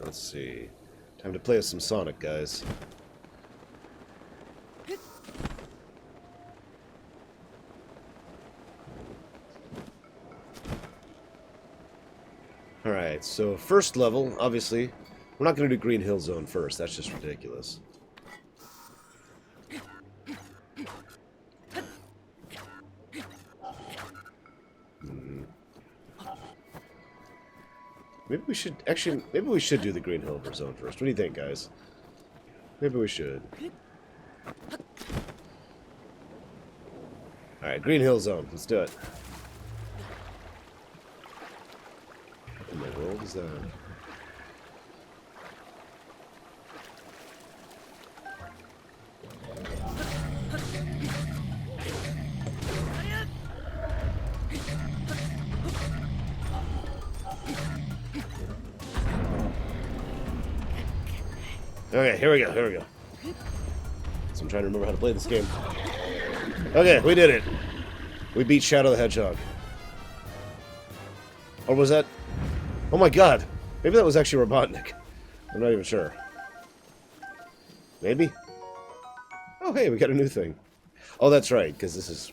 Let's see. Time to play with some Sonic, guys. Alright, so first level, obviously, we're not going to do Green Hill Zone first. That's just ridiculous. Maybe we should, actually, maybe we should do the Green Hill Zone first. What do you think, guys? Maybe we should. Alright, Green Hill Zone. Let's do it. What in the world is that? Okay, here we go, here we go. So I'm trying to remember how to play this game. Okay, we did it. We beat Shadow the Hedgehog. Or was that... Oh my god! Maybe that was actually Robotnik. I'm not even sure. Maybe? Oh hey, we got a new thing. Oh, that's right, because this is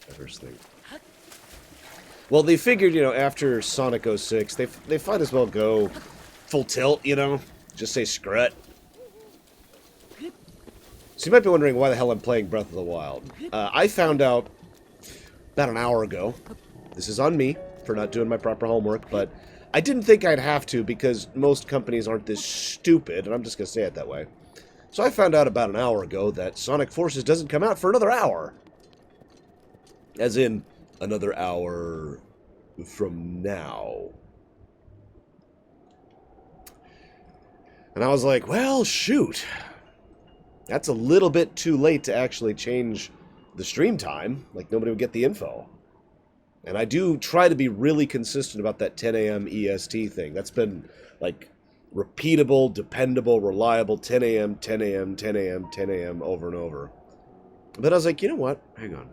my first thing. Well, they figured, you know, after Sonic 06, they might as well go full tilt, you know? Just say screw it. So you might be wondering why the hell I'm playing Breath of the Wild. I found out about an hour ago. This is on me for not doing my proper homework, but I didn't think I'd have to because most companies aren't this stupid, and I'm just going to say it that way. So I found out about an hour ago that Sonic Forces doesn't come out for another hour. As in, another hour from now. And I was like, well, shoot. That's a little bit too late to actually change the stream time. Like, nobody would get the info. And I do try to be really consistent about that 10 a.m. EST thing. That's been, like, repeatable, dependable, reliable, 10 a.m., 10 a.m., 10 a.m., 10 a.m., over and over. But I was like, you know what? Hang on.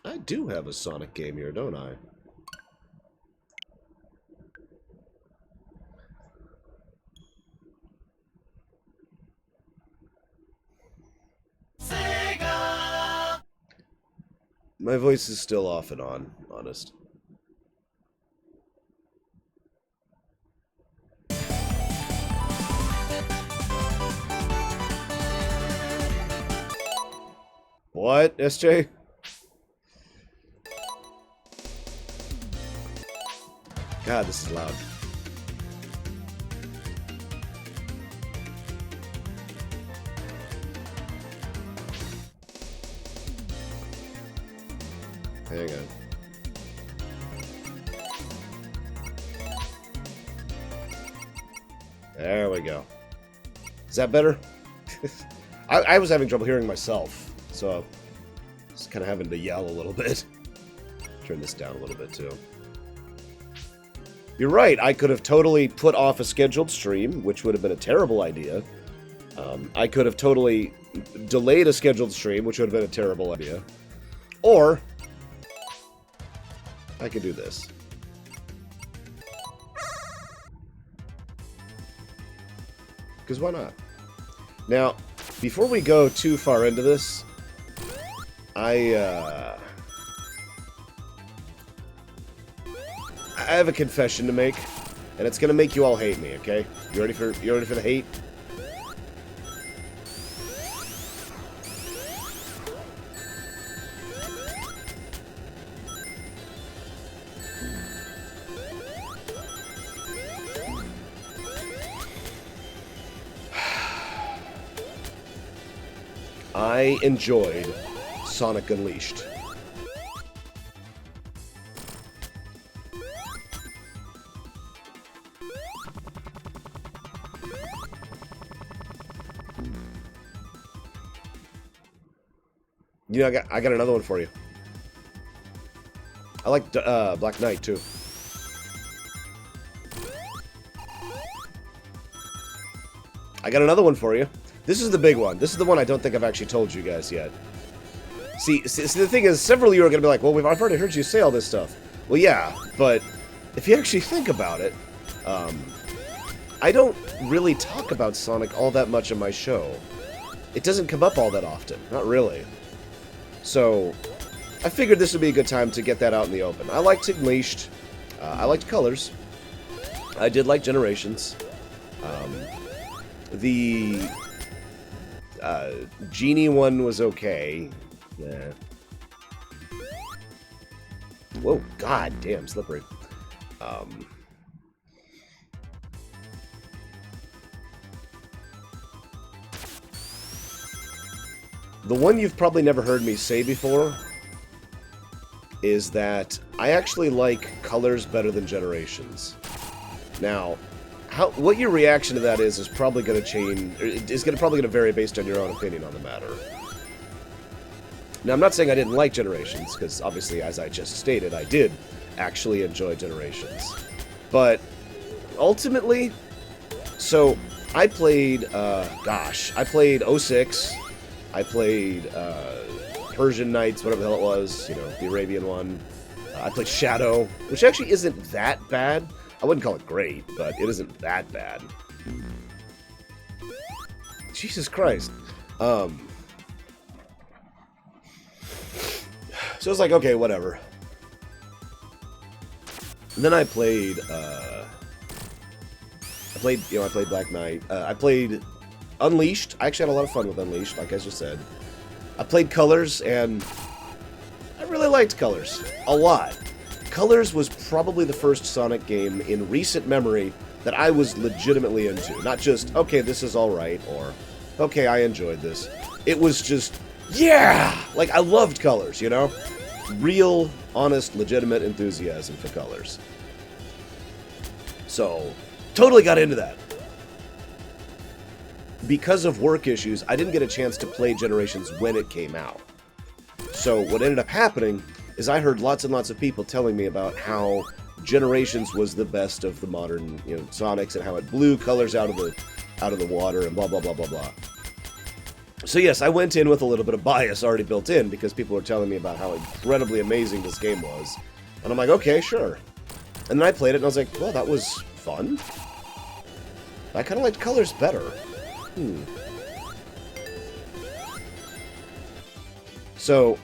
I do have a Sonic game here, don't I? My voice is still off and on, honest. What, SJ? God, this is loud. Hang on. There we go. Is that better? I was having trouble hearing myself, so I was kind of having to yell a little bit. Turn this down a little bit, too. You're right, I could have totally put off a scheduled stream, which would have been a terrible idea. I could have totally delayed a scheduled stream, which would have been a terrible idea. Or I could do this. Because why not? Now, before we go too far into this, I have a confession to make, and it's gonna make you all hate me, okay? You ready for the hate? I enjoyed Sonic Unleashed. You know, I got another one for you. I like Black Knight too. I got another one for you. This is the big one. This is the one I don't think I've actually told you guys yet. See, the thing is, several of you are going to be like, well, I've already heard you say all this stuff. Well, yeah, but if you actually think about it, I don't really talk about Sonic all that much in my show. It doesn't come up all that often. Not really. So, I figured this would be a good time to get that out in the open. I liked Unleashed. I liked Colors. I did like Generations. The Genie one was okay. Yeah. Whoa, god damn, slippery. The one you've probably never heard me say before is that I actually like Colors better than Generations. Now, what your reaction to that is probably going to change, probably going to vary based on your own opinion on the matter. Now, I'm not saying I didn't like Generations, because obviously, as I just stated, I did actually enjoy Generations. But, ultimately, so, I played, I played 06, I played Persian Nights, whatever the hell it was, you know, the Arabian one. I played Shadow, which actually isn't that bad. I wouldn't call it great, but it isn't that bad. Jesus Christ. So it's like, okay, whatever. And then I played Black Knight. I played Unleashed. I actually had a lot of fun with Unleashed, like I just said. I played Colors, and I really liked Colors. A lot. Colors was probably the first Sonic game in recent memory that I was legitimately into. Not just, okay, this is alright, or, okay, I enjoyed this. It was just, yeah! Like, I loved Colors, you know? Real, honest, legitimate enthusiasm for Colors. So, totally got into that. Because of work issues, I didn't get a chance to play Generations when it came out. So what ended up happening is I heard lots and lots of people telling me about how Generations was the best of the modern, you know, Sonics, and how it blew Colors out of the water and blah blah blah blah blah. So yes, I went in with a little bit of bias already built in because people were telling me about how incredibly amazing this game was. And I'm like, okay, sure. And then I played it and I was like, well, that was fun. I kind of liked Colors better. So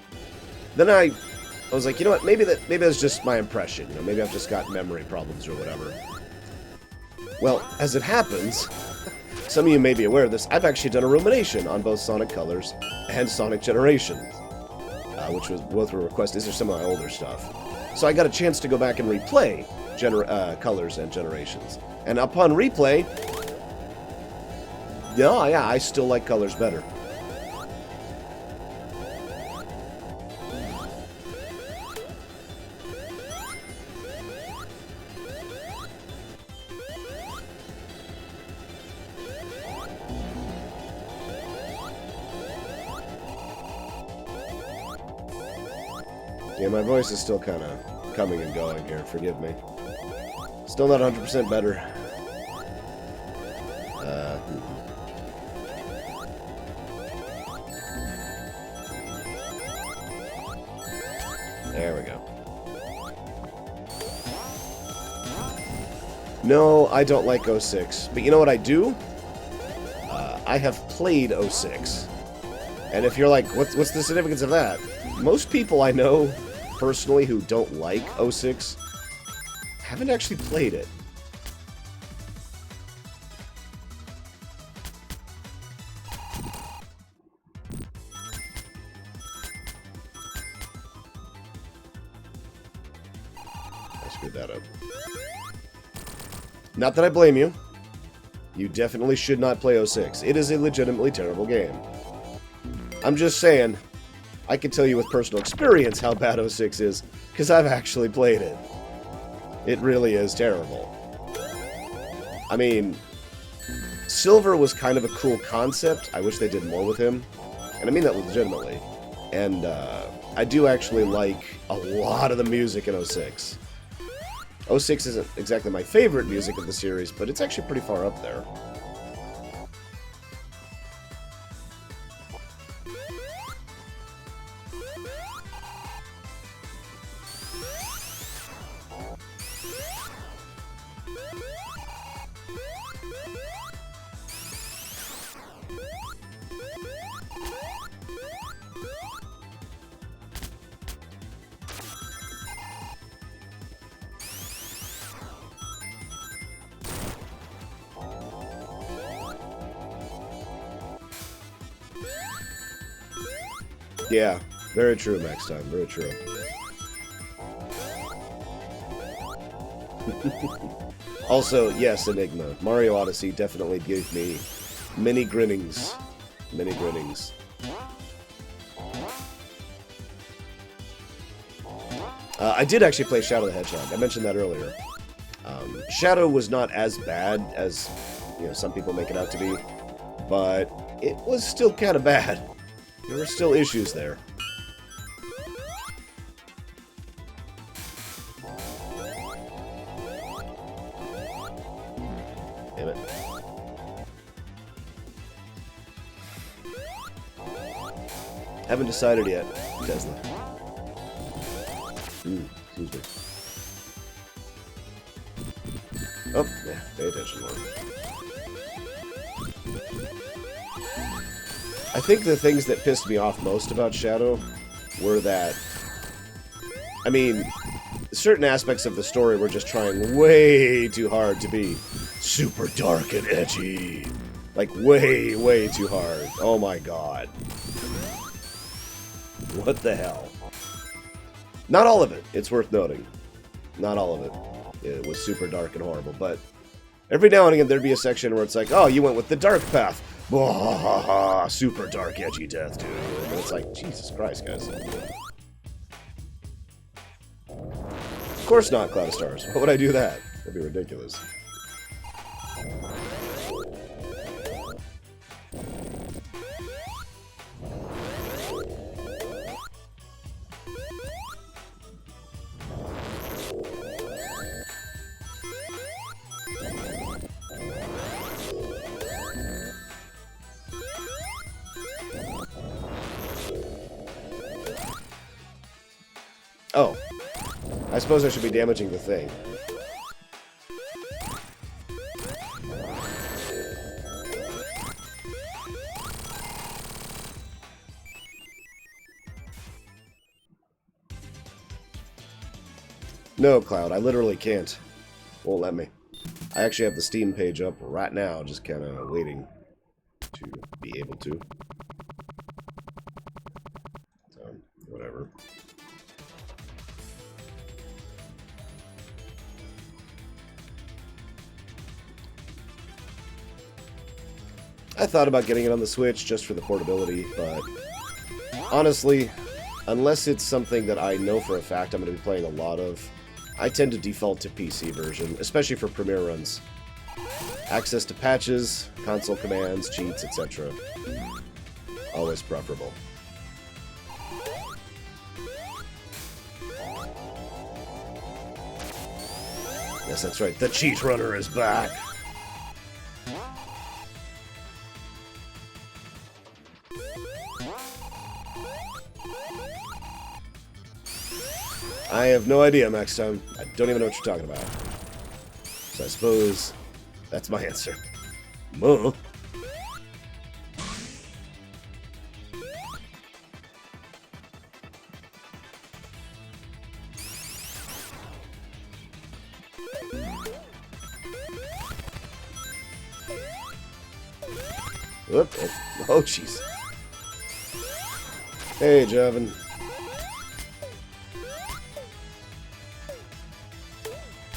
then I was like, you know what, maybe that's just my impression, you know, maybe I've just got memory problems or whatever. Well, as it happens, some of you may be aware of this, I've actually done a rumination on both Sonic Colors and Sonic Generations, which was both were requested. These are some of my older stuff. So I got a chance to go back and replay Colors and Generations. And upon replay, yeah, I still like Colors better. Yeah, my voice is still kind of coming and going here, forgive me. Still not 100% better. There we go. No, I don't like 06. But you know what I do? I have played 06. And if you're like, what's the significance of that? Most people I know, personally, who don't like 06, haven't actually played it. I screwed that up. Not that I blame you. You definitely should not play 06. It is a legitimately terrible game. I'm just saying, I can tell you with personal experience how bad 06 is, because I've actually played it. It really is terrible. I mean, Silver was kind of a cool concept. I wish they did more with him. And I mean that legitimately. And I do actually like a lot of the music in 06. 06 isn't exactly my favorite music of the series, but it's actually pretty far up there. Yeah, very true, Max Time. Very true. Also, yes, Enigma. Mario Odyssey definitely gave me many grinnings. Many grinnings. I did actually play Shadow the Hedgehog. I mentioned that earlier. Shadow was not as bad as, you know, some people make it out to be, but it was still kind of bad. There were still issues there. Damn it. Haven't decided yet, Tesla. Excuse me. Oh, yeah, pay attention more. I think the things that pissed me off most about Shadow were that, I mean, certain aspects of the story were just trying way too hard to be super dark and edgy. Like, way, way too hard. Oh my god. What the hell? Not all of it, it's worth noting. Not all of it. It was super dark and horrible, but every now and again there'd be a section where it's like, oh, you went with the dark path. Whoa, super dark, edgy death, dude. And it's like, Jesus Christ, guys. Of course not, Cloud of Stars. Why would I do that? That'd be ridiculous. Oh. I suppose I should be damaging the thing. No, Cloud, I literally can't. Won't let me. I actually have the Steam page up right now, just kind of waiting to be able to. So, whatever. I thought about getting it on the Switch just for the portability, but honestly, unless it's something that I know for a fact I'm going to be playing a lot of, I tend to default to PC version, especially for Premiere runs. Access to patches, console commands, cheats, etc. Always preferable. Yes, that's right. The cheat runner is back. I have no idea, Max Time. I don't even know what you're talking about. So I suppose that's my answer. Moo. Whoop. Oh, jeez. Hey, Javin.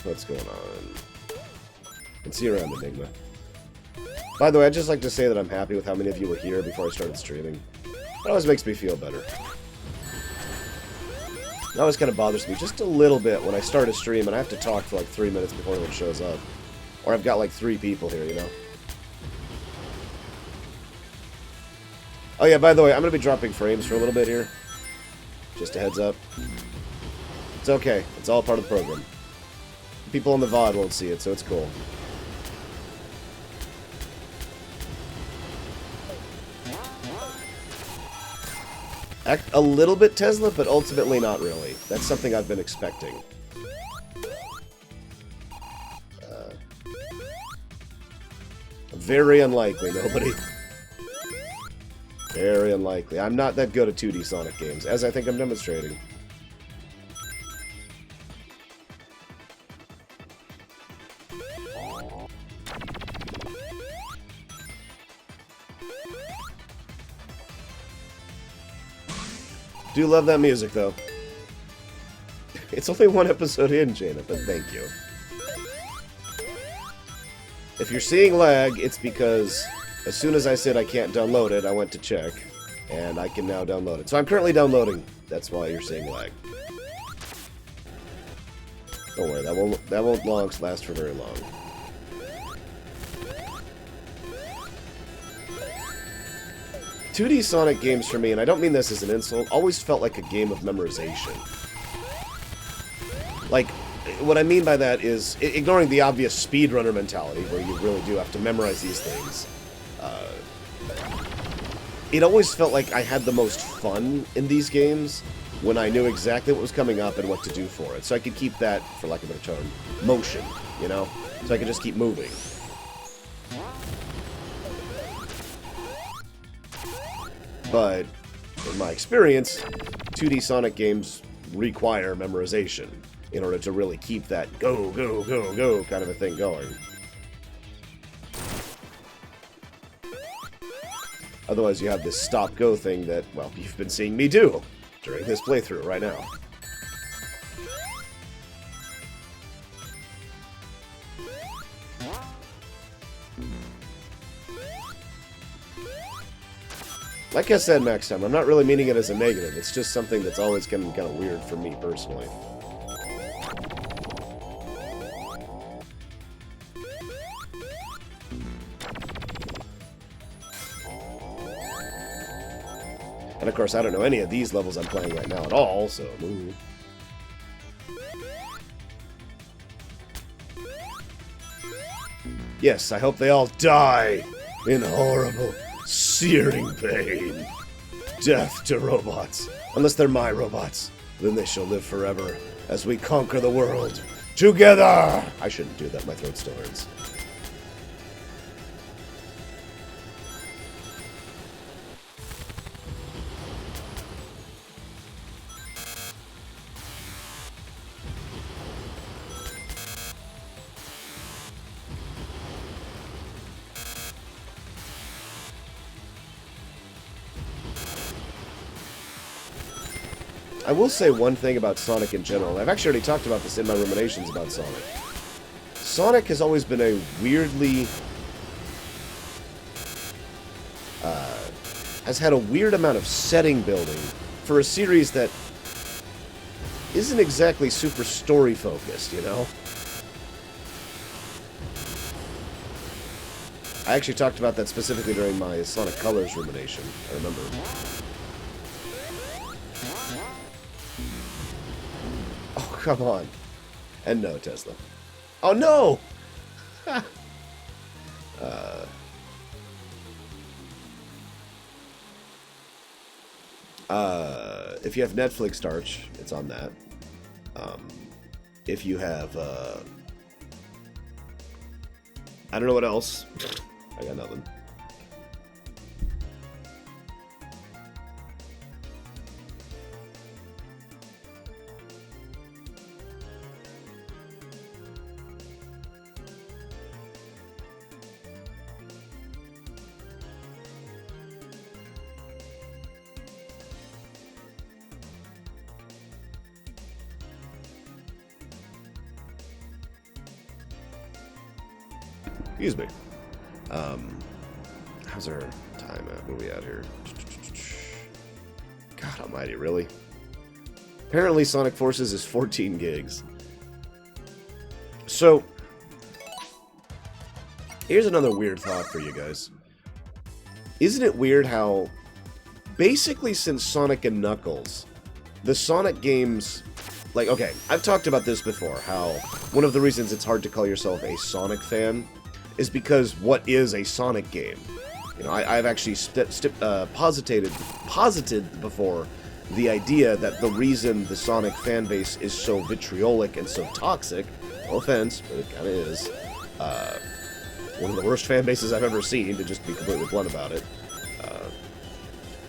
What's going on? And see you around, Enigma. By the way, I'd just like to say that I'm happy with how many of you were here before I started streaming. It always makes me feel better. It always kind of bothers me just a little bit when I start a stream and I have to talk for like 3 minutes before anyone shows up. Or I've got like 3 people here, you know? Oh yeah, by the way, I'm going to be dropping frames for a little bit here. Just a heads up. It's okay. It's all part of the program. People on the VOD won't see it, so it's cool. A little bit Tesla, but ultimately not really. That's something I've been expecting. Very unlikely, nobody. Very unlikely. I'm not that good at 2D Sonic games, as I think I'm demonstrating. Do love that music, though. It's only one episode in, Jaina, but thank you. If you're seeing lag, it's because as soon as I said I can't download it, I went to check, and I can now download it. So I'm currently downloading. That's why you're seeing lag. Don't worry, that won't last for very long. "2D Sonic games for me, and I don't mean this as an insult, always felt like a game of memorization. Like, what I mean by that is, ignoring the obvious speedrunner mentality, where you really do have to memorize these things, it always felt like I had the most fun in these games when I knew exactly what was coming up and what to do for it. So I could keep that, for lack of a better term, motion, you know? So I could just keep moving. But, in my experience, 2D Sonic games require memorization in order to really keep that go, go, go, go kind of a thing going. Otherwise, you have this stop-go thing that, well, you've been seeing me do during this playthrough right now. Like I said, Max Time, I'm not really meaning it as a negative. It's just something that's always been kind of weird for me personally. And of course, I don't know any of these levels I'm playing right now at all, so... Ooh. Yes, I hope they all die in horrible, searing pain. Death to robots. Unless they're my robots. Then they shall live forever as we conquer the world together! I shouldn't do that, my throat still hurts. I will say one thing about Sonic in general. I've actually already talked about this in my ruminations about Sonic. Sonic has always been a weirdly... has had a weird amount of setting building for a series that isn't exactly super story-focused, you know? I actually talked about that specifically during my Sonic Colors rumination, I remember. Oh, come on. And no, Tesla. Oh, no! If you have Netflix Arch, it's on that. If you have, I don't know what else. I got nothing. Excuse me. How's our time at? Where are we at here? God almighty, really? Apparently Sonic Forces is 14 gigs. So, here's another weird thought for you guys. Isn't it weird how, basically since Sonic and Knuckles, the Sonic games... Like, okay, I've talked about this before, how one of the reasons it's hard to call yourself a Sonic fan is because what is a Sonic game? You know, I've actually posited before the idea that the reason the Sonic fan base is so vitriolic and so toxic, no offense, but it kind of is, one of the worst fan bases I've ever seen, to just be completely blunt about it,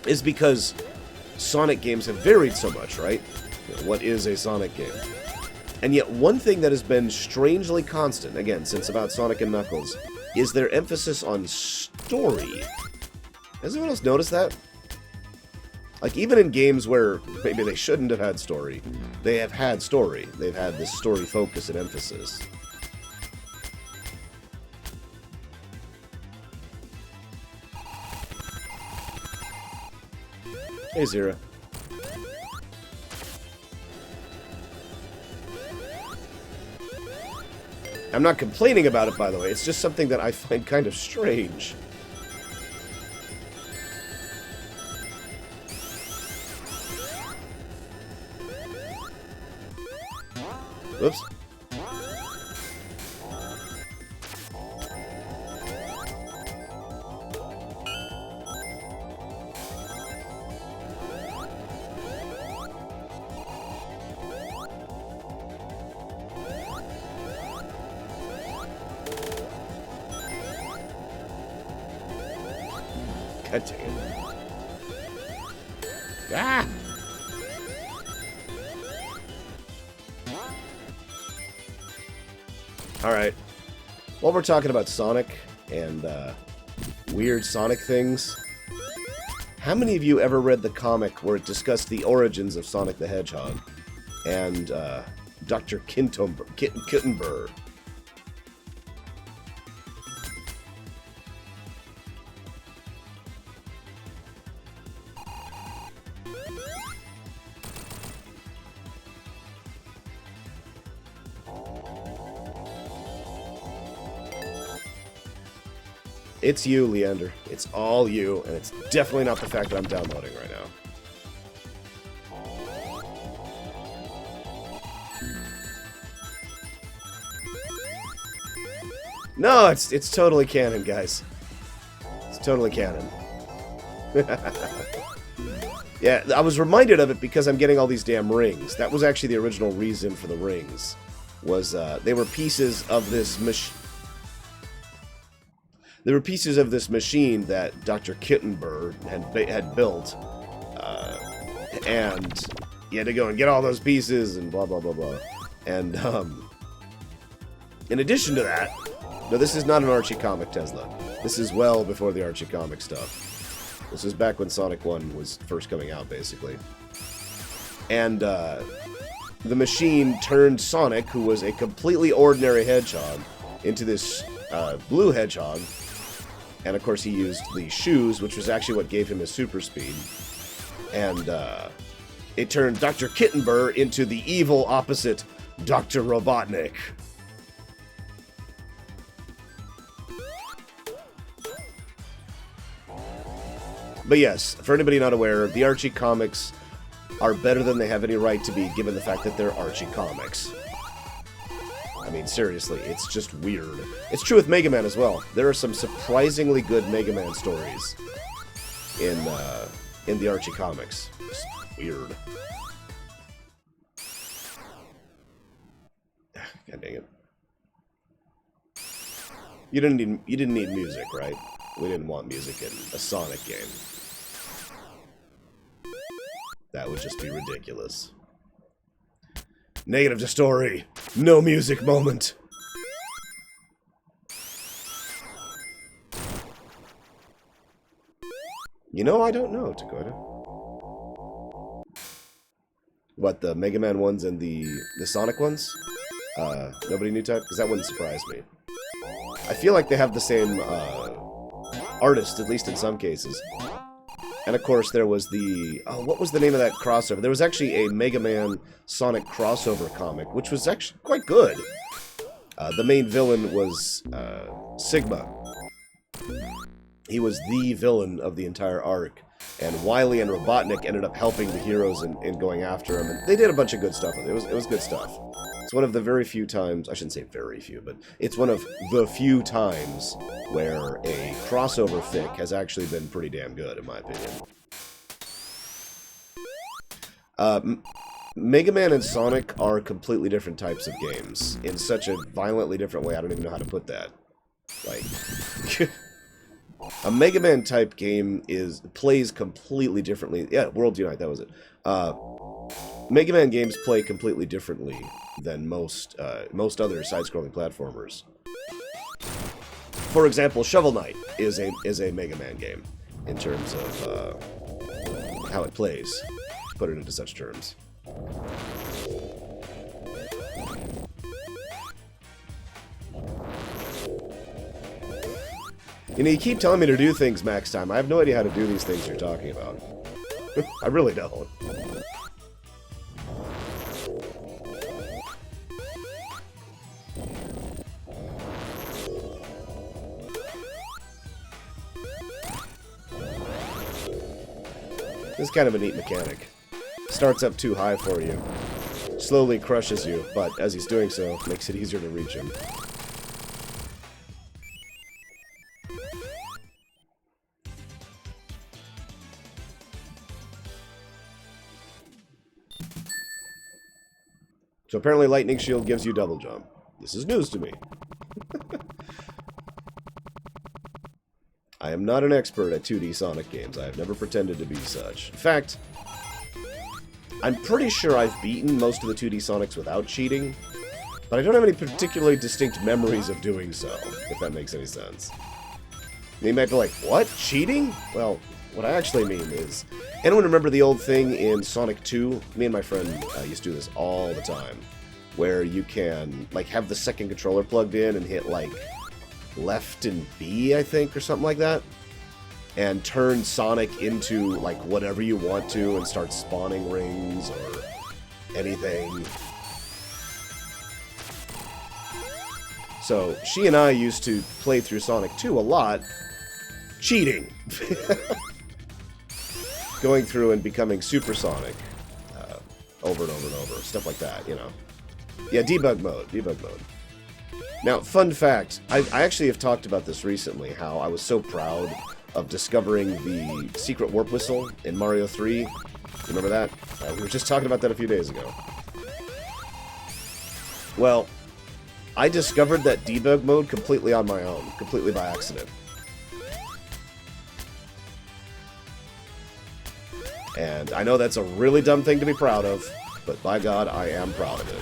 is because Sonic games have varied so much, right? You know, what is a Sonic game? And yet one thing that has been strangely constant, again, since about Sonic and Knuckles, is their emphasis on story. Has anyone else noticed that? Like, even in games where maybe they shouldn't have had story, they have had story. They've had this story focus and emphasis. Hey, Zero. I'm not complaining about it, by the way. It's just something that I find kind of strange. Whoops. God dang it. Ah! Alright. While we're talking about Sonic and weird Sonic things, how many of you ever read the comic where it discussed the origins of Sonic the Hedgehog and Dr. Kittenber? It's you, Leander. It's all you, and it's definitely not the fact that I'm downloading right now. No, it's totally canon, guys. It's totally canon. Yeah, I was reminded of it because I'm getting all these damn rings. That was actually the original reason for the rings. Was they were pieces of this machine. There were pieces of this machine that Dr. Kittenberg had built, and you had to go and get all those pieces and blah, blah, blah, blah. And in addition to that, no, this is not an Archie comic, Tesla. This is well before the Archie comic stuff. This is back when Sonic 1 was first coming out, basically. And the machine turned Sonic, who was a completely ordinary hedgehog, into this blue hedgehog. And of course he used the shoes, which was actually what gave him his super speed. And it turned Dr. Kittenber into the evil opposite Dr. Robotnik. But yes, for anybody not aware, the Archie comics are better than they have any right to be, given the fact that they're Archie comics. I mean, seriously, it's just weird. It's true with Mega Man as well. There are some surprisingly good Mega Man stories in the Archie comics. It's weird. God dang it. You didn't need music, right? We didn't want music in a Sonic game. That would just be ridiculous. Negative to story. No music moment. You know, I don't know, Dakota. What, the Mega Man ones and the Sonic ones? Nobody knew type? Because that wouldn't surprise me. I feel like they have the same artist, at least in some cases. And of course there was the... Oh, what was the name of that crossover? There was actually a Mega Man Sonic crossover comic, which was actually quite good. The main villain was Sigma. He was the villain of the entire arc. And Wily and Robotnik ended up helping the heroes in going after him. And they did a bunch of good stuff with it. It was good stuff. It's one of the very few times, I shouldn't say very few, but it's one of the few times where a crossover fic has actually been pretty damn good, in my opinion. Mega Man and Sonic are completely different types of games, in such a violently different way, I don't even know how to put that. Like, a Mega Man type game plays completely differently. Yeah, World Unite, that was it. Mega Man games play completely differently than most other side-scrolling platformers. For example, Shovel Knight is a Mega Man game in terms of how it plays, to put it into such terms. You know, you keep telling me to do things, Max Time. I have no idea how to do these things you're talking about. I really don't. This is kind of a neat mechanic. Starts up too high for you. Slowly crushes you, but as he's doing so, makes it easier to reach him. So apparently Lightning Shield gives you double jump. This is news to me. I am not an expert at 2D Sonic games. I have never pretended to be such. In fact, I'm pretty sure I've beaten most of the 2D Sonics without cheating, but I don't have any particularly distinct memories of doing so, if that makes any sense. You might be like, what? Cheating? Well, what I actually mean is, anyone remember the old thing in Sonic 2? Me and my friend used to do this all the time, where you can, like, have the second controller plugged in and hit, like, left and B, I think, or something like that, and turn Sonic into, like, whatever you want to and start spawning rings or anything. So, she and I used to play through Sonic 2 a lot, cheating. Going through and becoming Super Sonic over and over and over, stuff like that, you know. Yeah, debug mode. Now, fun fact, I actually have talked about this recently, how I was so proud of discovering the secret warp whistle in Mario 3. You remember that? We were just talking about that a few days ago. Well, I discovered that debug mode completely on my own, completely by accident. And I know that's a really dumb thing to be proud of, but by God, I am proud of it.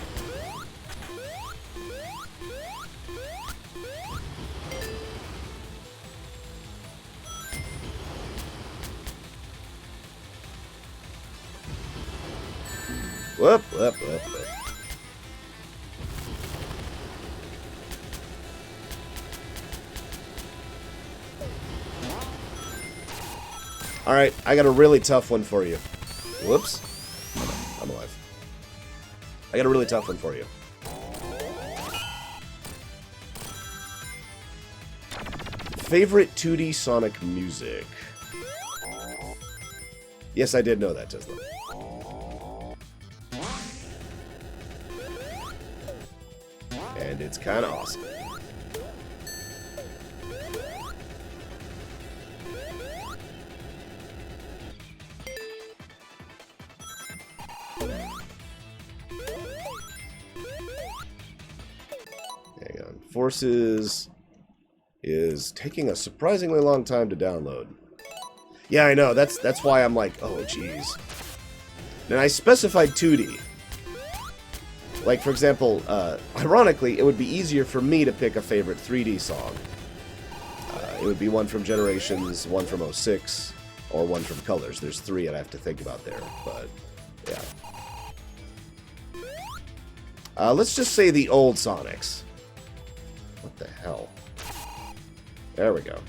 Whoop. Alright, I got a really tough one for you. Whoops. I'm alive. I got a really tough one for you. Favorite 2D Sonic music? Yes, I did know that, Tesla. And it's kind of awesome. Hang on. Forces is taking a surprisingly long time to download. Yeah, I know. That's why I'm like, oh, jeez. And I specified 2D. Like, for example, ironically, it would be easier for me to pick a favorite 3D song. It would be one from Generations, one from 06, or one from Colors. There's three I'd have to think about there, but, yeah. Let's just say the old Sonics. What the hell? There we go.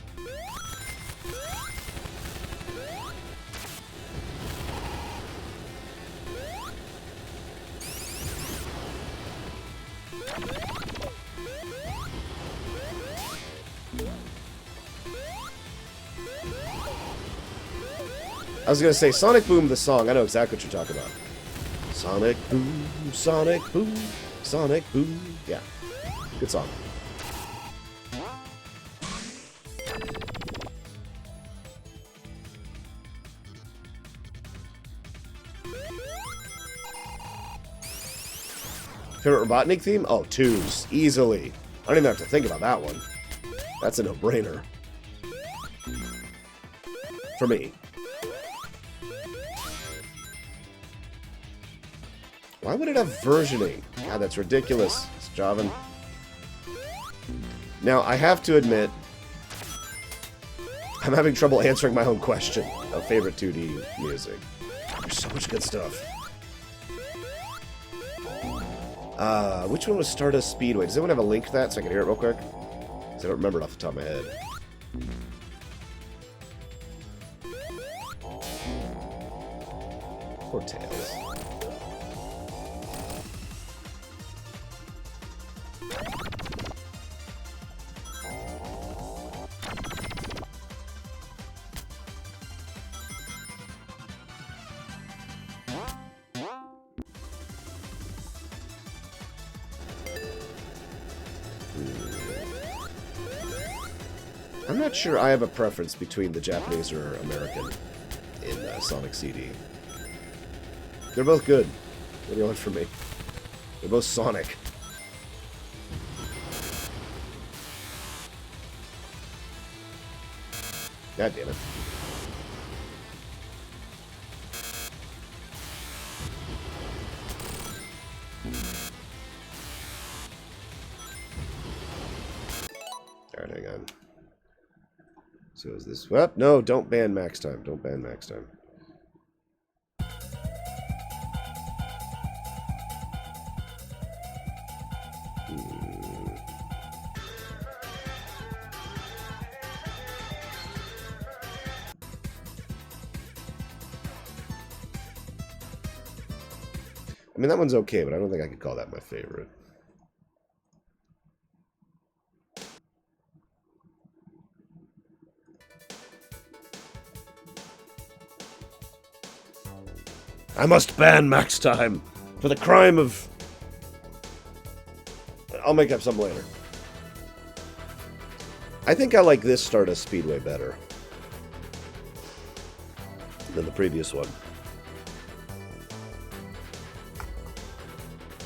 I was gonna say Sonic Boom the song. I know exactly what you're talking about. Sonic Boom, Sonic Boom, Sonic Boom. Yeah, good song. Favorite Robotnik theme? Oh, Twos. Easily. I don't even have to think about that one. That's a no-brainer. For me. Why would it have versioning? God, that's ridiculous. It's Javan. Now, I have to admit, I'm having trouble answering my own question of favorite 2D music. There's so much good stuff. Which one was Stardust Speedway? Does anyone have a link to that so I can hear it real quick? Because I don't remember it off the top of my head. Poor Tails. I'm not sure I have a preference between the Japanese or American in Sonic CD. They're both good. What do you want from me? They're both Sonic. God damn it. Alright, hang on. So is this... Well, no, don't ban max time. Don't ban max time. I mean, that one's okay, but I don't think I could call that my favorite. I must ban max time for the crime of... I'll make up some later. I think I like this Stardust Speedway better than the previous one.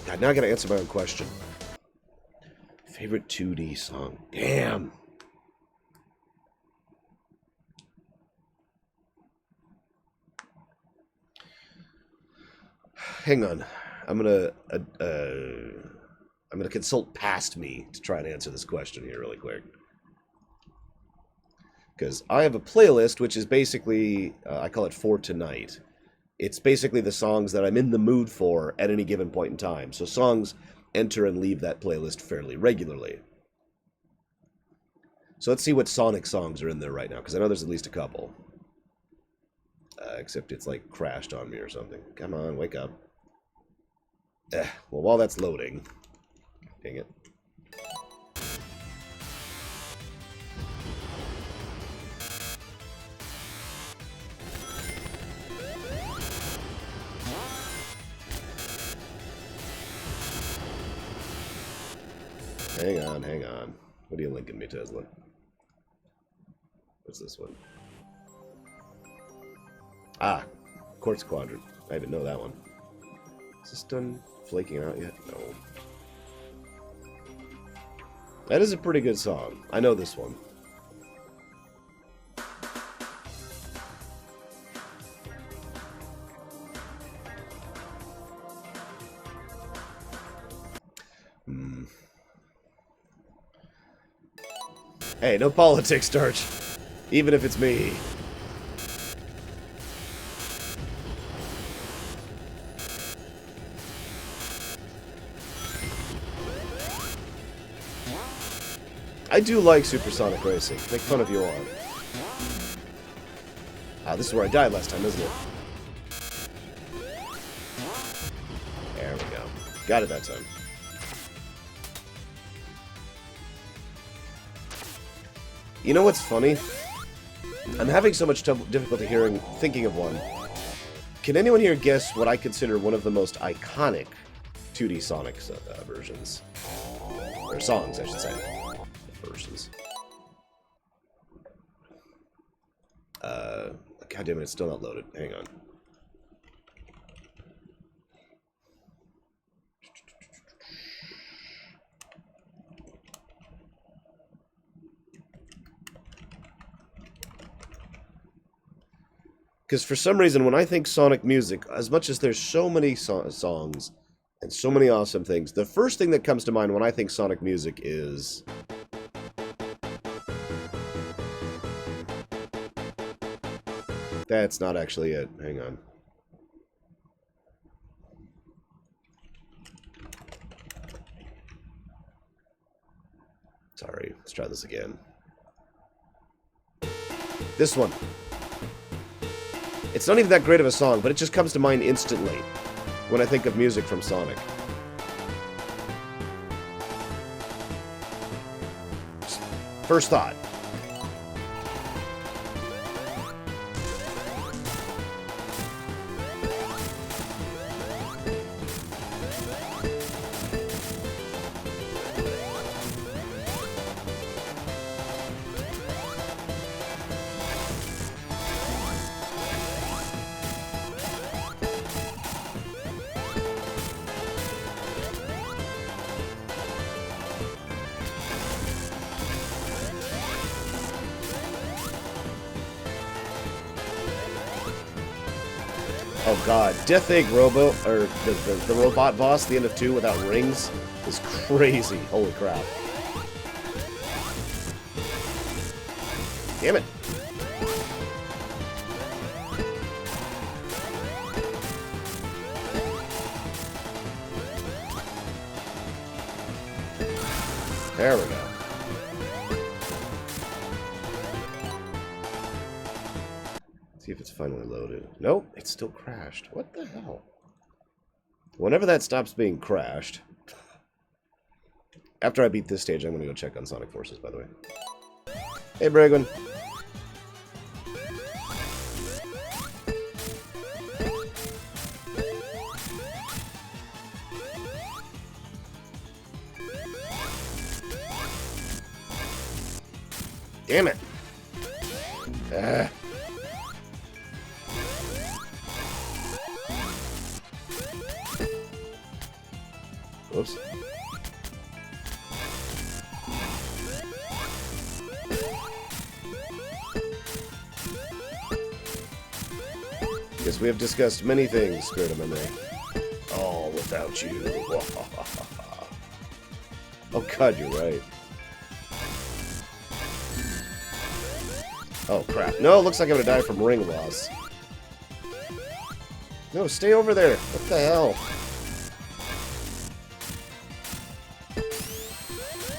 God, now I gotta answer my own question. Favorite 2D song? Damn! Hang on. I'm gonna consult past me to try and answer this question here really quick. Because I have a playlist which is basically, I call it For Tonight. It's basically the songs that I'm in the mood for at any given point in time. So songs enter and leave that playlist fairly regularly. So let's see what Sonic songs are in there right now, because I know there's at least a couple. Except it's like crashed on me or something. Come on, wake up. Well, while that's loading... Dang it. Hang on, hang on. What are you linking me, Tesla? What's this one? Ah, Quartz Quadrant. I didn't know that one. Is this done flaking out yet? No. That is a pretty good song. I know this one. Hey, no politics, Starch. Even if it's me. I do like Supersonic Racing. Make fun of you all. Ah, this is where I died last time, isn't it? There we go. Got it that time. You know what's funny? I'm having so much difficulty thinking of one. Can anyone here guess what I consider one of the most iconic 2D Sonic versions? Or songs, I should say. Versions. God damn it, it's still not loaded. Hang on. Because for some reason, when I think Sonic music, as much as there's so many songs and so many awesome things, the first thing that comes to mind when I think Sonic music is... That's not actually it. Hang on. Sorry, let's try this again. This one. It's not even that great of a song, but it just comes to mind instantly when I think of music from Sonic. First thought. Oh god, Death Egg Robo, or the robot boss, the end of 2 without rings, is crazy. Holy crap. Damn it. There we go. See if it's finally loaded. Nope, it's still crashed. What the hell? Whenever that stops being crashed... After I beat this stage, I'm going to go check on Sonic Forces, by the way. Hey, Bragwin. Damn it. Whoops. Yes, we have discussed many things, Spirit of Memory. All without you. Oh god, you're right. Oh crap. No, it looks like I'm gonna die from ring loss. No, stay over there. What the hell?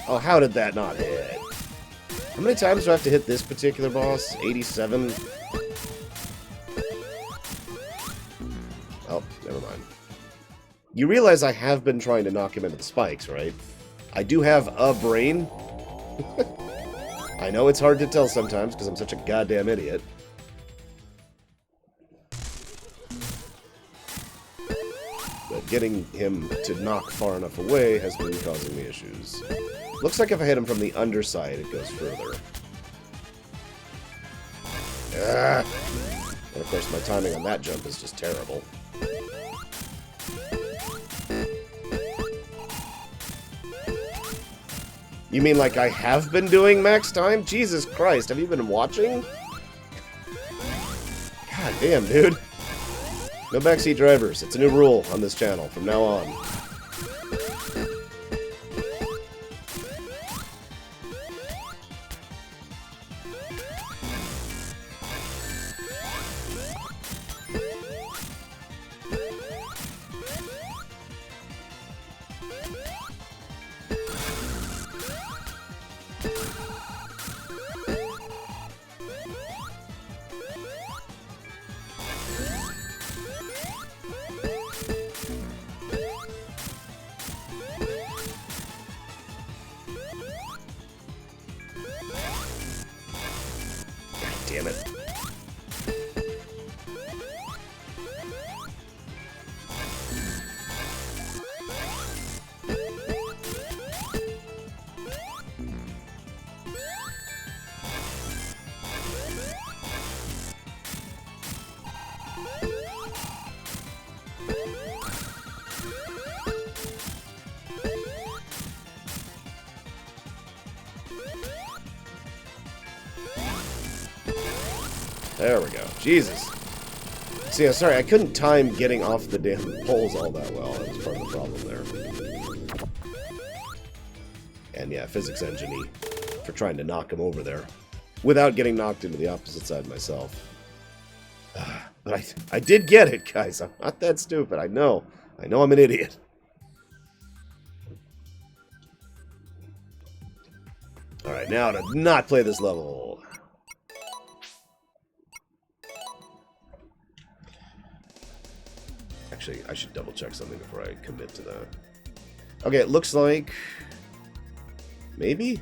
Oh, how did that not hit? How many times do I have to hit this particular boss? 87? Oh, never mind. You realize I have been trying to knock him into the spikes, right? I do have a brain. I know it's hard to tell sometimes because I'm such a goddamn idiot. But getting him to knock far enough away has been causing me issues. Looks like if I hit him from the underside, it goes further. Ah! And of course, my timing on that jump is just terrible. You mean like I have been doing max time? Jesus Christ, have you been watching? God damn, dude. No backseat drivers. It's a new rule on this channel from now on. Damn it. There we go. Jesus. So yeah, sorry, I couldn't time getting off the damn poles all that well. That was part of the problem there. And yeah, physics engine-y for trying to knock him over there without getting knocked into the opposite side myself. But I did get it, guys. I'm not that stupid. I know. I know I'm an idiot. Alright, now to not play this level. Actually, I should double check something before I commit to that. Okay, it looks like... Maybe?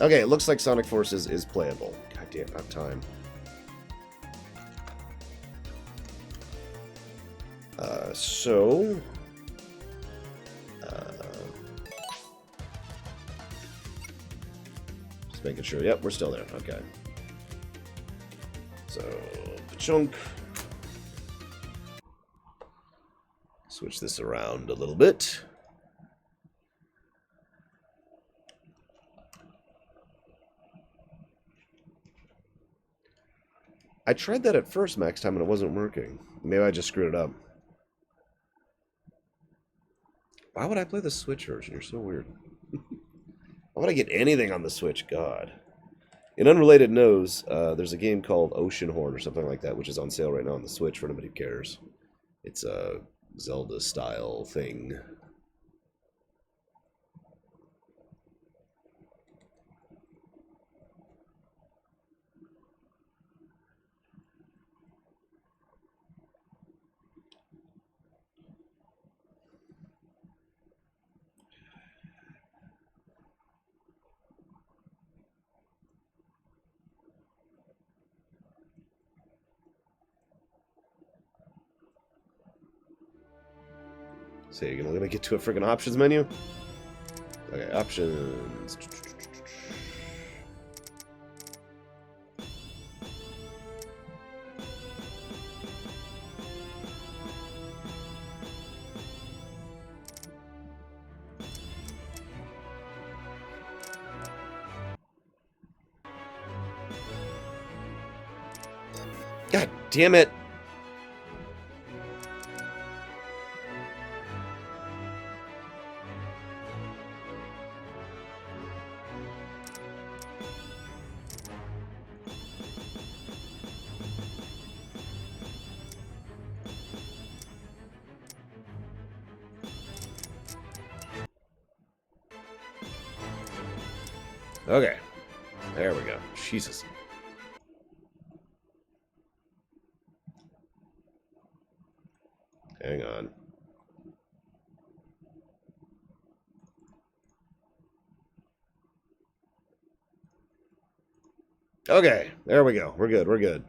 Okay, it looks like Sonic Forces is playable. God damn, not time. So... just making sure. Yep, we're still there. Okay. So, chunk. Switch this around a little bit. I tried that at first, Max Time, and it wasn't working. Maybe I just screwed it up. Why would I play the Switch version? You're so weird. Why would I get anything on the Switch? God. In unrelated news, there's a game called Oceanhorn or something like that, which is on sale right now on the Switch for anybody who cares. It's a Zelda-style thing. So you're gonna let me get to a freaking options menu? Okay, options. God damn it! Okay. There we go. Jesus. Hang on. Okay. There we go. We're good. We're good.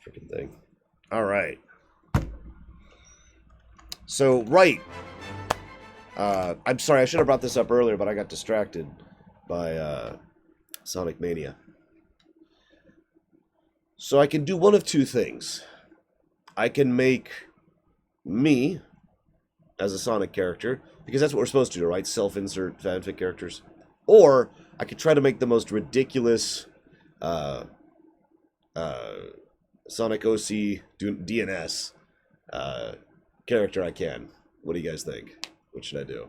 Freaking thing. All right. So, right. I'm sorry, I should have brought this up earlier, but I got distracted by Sonic Mania. So I can do one of two things. I can make me as a Sonic character, because that's what we're supposed to do, right? Self-insert fanfic characters. Or I could try to make the most ridiculous Sonic OC DNS character I can. What do you guys think? What should I do?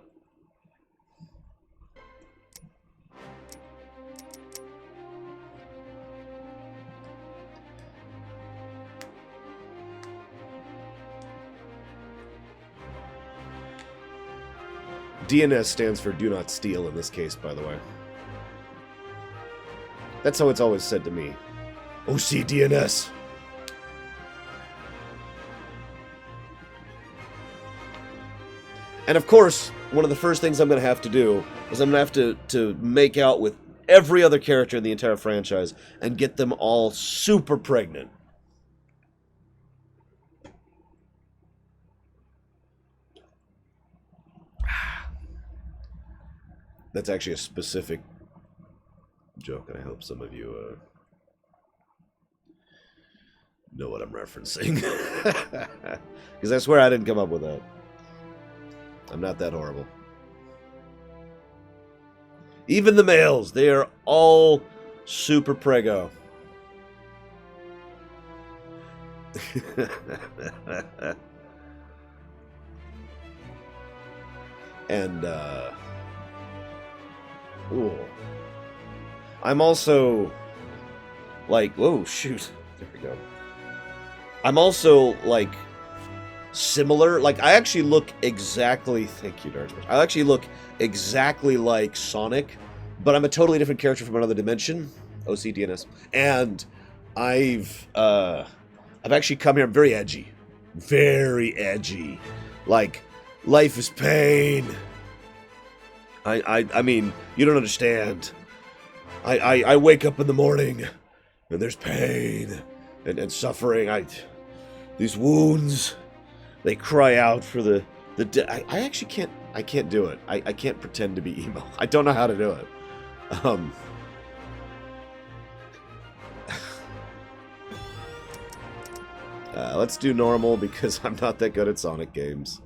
DNS stands for do not steal in this case, by the way. That's how it's always said to me. OC DNS. And of course, one of the first things I'm going to have to do is I'm going to have to make out with every other character in the entire franchise and get them all super pregnant. That's actually a specific joke, and I hope some of you know what I'm referencing. Because I swear I didn't come up with that. I'm not that horrible. Even the males, they are all super prego. And, ooh. I'm also, like, whoa, shoot. There we go. I'm also, like, similar. Like, I actually look exactly, thank you, Darth Vader. I actually look exactly like Sonic, but I'm a totally different character from another dimension. OCDNS. And I've actually come here, I'm very edgy. Very edgy. Like, life is pain. I mean, you don't understand. I wake up in the morning, and there's pain and suffering. These wounds, they cry out for the I actually can't do it. I can't pretend to be emo. I don't know how to do it. Let's do normal because I'm not that good at Sonic games.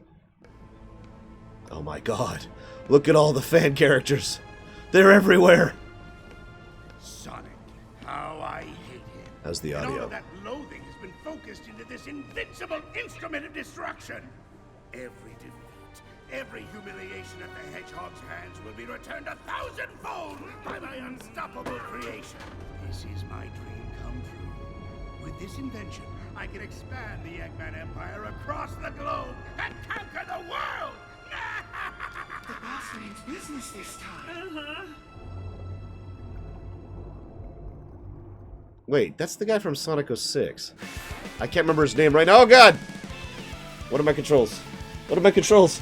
Oh my god. Look at all the fan characters. They're everywhere. Sonic, how I hate him. How's the And all audio? of that loathing has been focused into this invincible instrument of destruction. Every defeat, every humiliation at the Hedgehog's hands will be returned 1,000-fold by my unstoppable creation. This is my dream come true. With this invention, I can expand the Eggman Empire across the globe and conquer the world! The boss means business this time. Wait, that's the guy from Sonic 06. I can't remember his name right now. Oh god! What are my controls? What are my controls?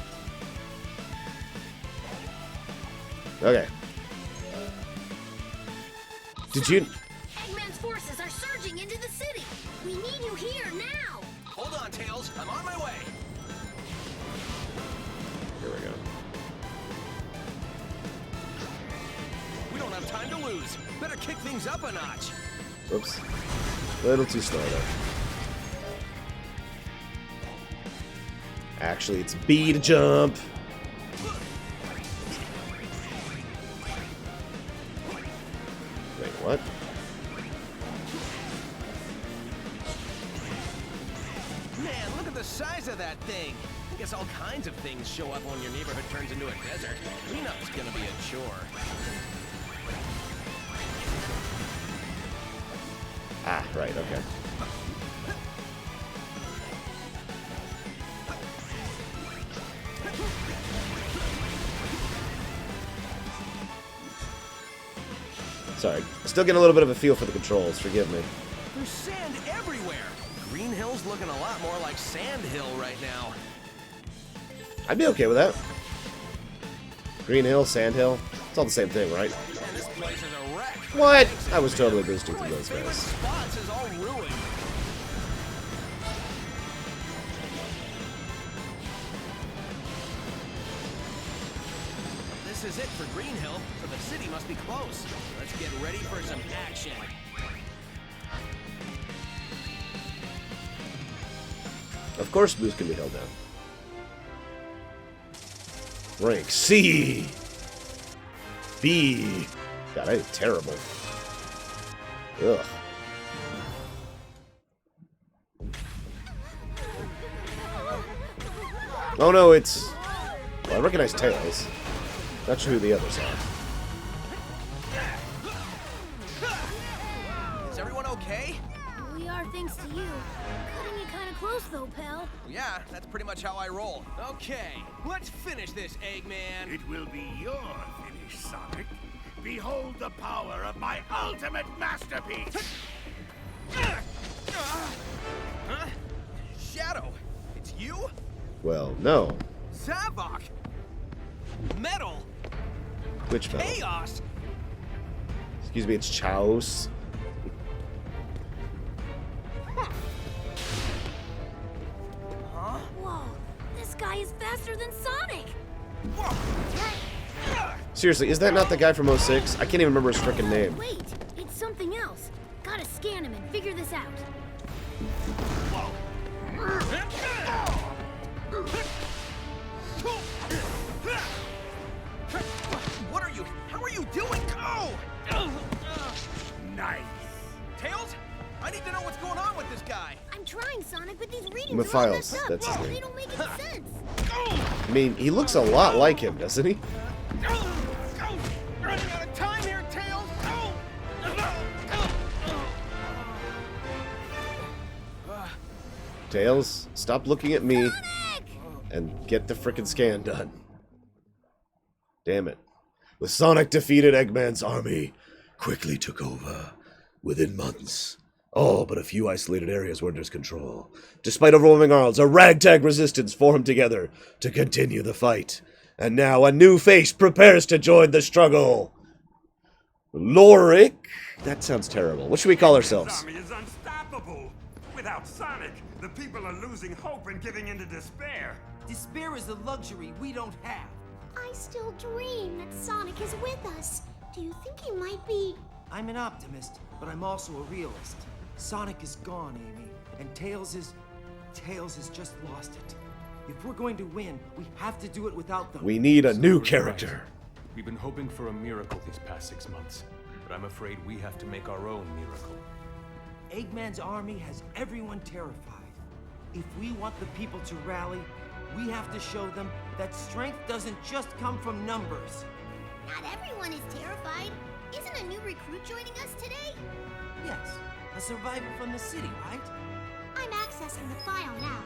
Okay. Did you... Eggman's forces are surging into the city. We need you here now. Hold on, Tails. I'm on my way. Here we go. We don't have time to lose. Better kick things up a notch. Whoops. A little too slow there. Actually, it's B to jump. Wait, what? Man, look at the size of that thing. I guess all kinds of things show up when your neighborhood turns into a desert. Cleanup's gonna be a chore. Ah, right, okay. Sorry. Still getting a little bit of a feel for the controls, forgive me. There's sand everywhere. Green Hill's looking a lot more like Sand Hill right now. I'd be okay with that. Green Hill, Sand Hill, it's all the same thing, right? Man, this place is a wreck. What? I was totally boosting through My those favorite guys. spots is all ruined. This is it for Green Hill, so the city must be close. Let's get ready for some action. Of course boost can be held down. Rank C. B. God, I did terrible. Ugh. Oh no, it's... Well, I recognize Tails. Not sure who the others are. Is everyone okay? We are thanks to you. Cutting it kind of close though, pal. Yeah, that's pretty much how I roll. Okay, let's finish this, Eggman. It will be your finish, Sonic. Behold the power of my ultimate masterpiece! Huh? Shadow, it's you? Well, no. Zavok! Metal! Which metal? Chaos! Excuse me, it's Chaos. Whoa, this guy is faster than Sonic. Seriously, is that not the guy from 06? I can't even remember his frickin' name. Wait, it's something else. Gotta scan him and figure this out. What are you? How are you doing? Go! Nice. Tails, I need to know what's going on with this guy. I'm trying, Sonic, but these readings are all Matthias, messed up. that's his They name. don't make any sense. I mean, he looks a lot like him, doesn't he? Running out of time here, Tails. Tails, stop looking at me and get the frickin' scan done. Damn it. The Sonic defeated Eggman's army, quickly took over within months. All but a few isolated areas were under his control. Despite overwhelming odds, a ragtag resistance formed together to continue the fight. And now a new face prepares to join the struggle. Lorik? That sounds terrible. What should we call ourselves? Army is unstoppable. Without Sonic, the people are losing hope and giving into despair. Despair is a luxury we don't have. I still dream that Sonic is with us. Do you think he might be... I'm an optimist, but I'm also a realist. Sonic is gone, Amy, and Tails has just lost it. If we're going to win, we have to do it without them. We need a new Right. character. We've been hoping for a miracle these past 6 months, but I'm afraid we have to make our own miracle. Eggman's army has everyone terrified. If we want the people to rally, we have to show them that strength doesn't just come from numbers. Not everyone is terrified. Isn't a new recruit joining us today? Yes, a survivor from the city, right? I'm accessing the file now.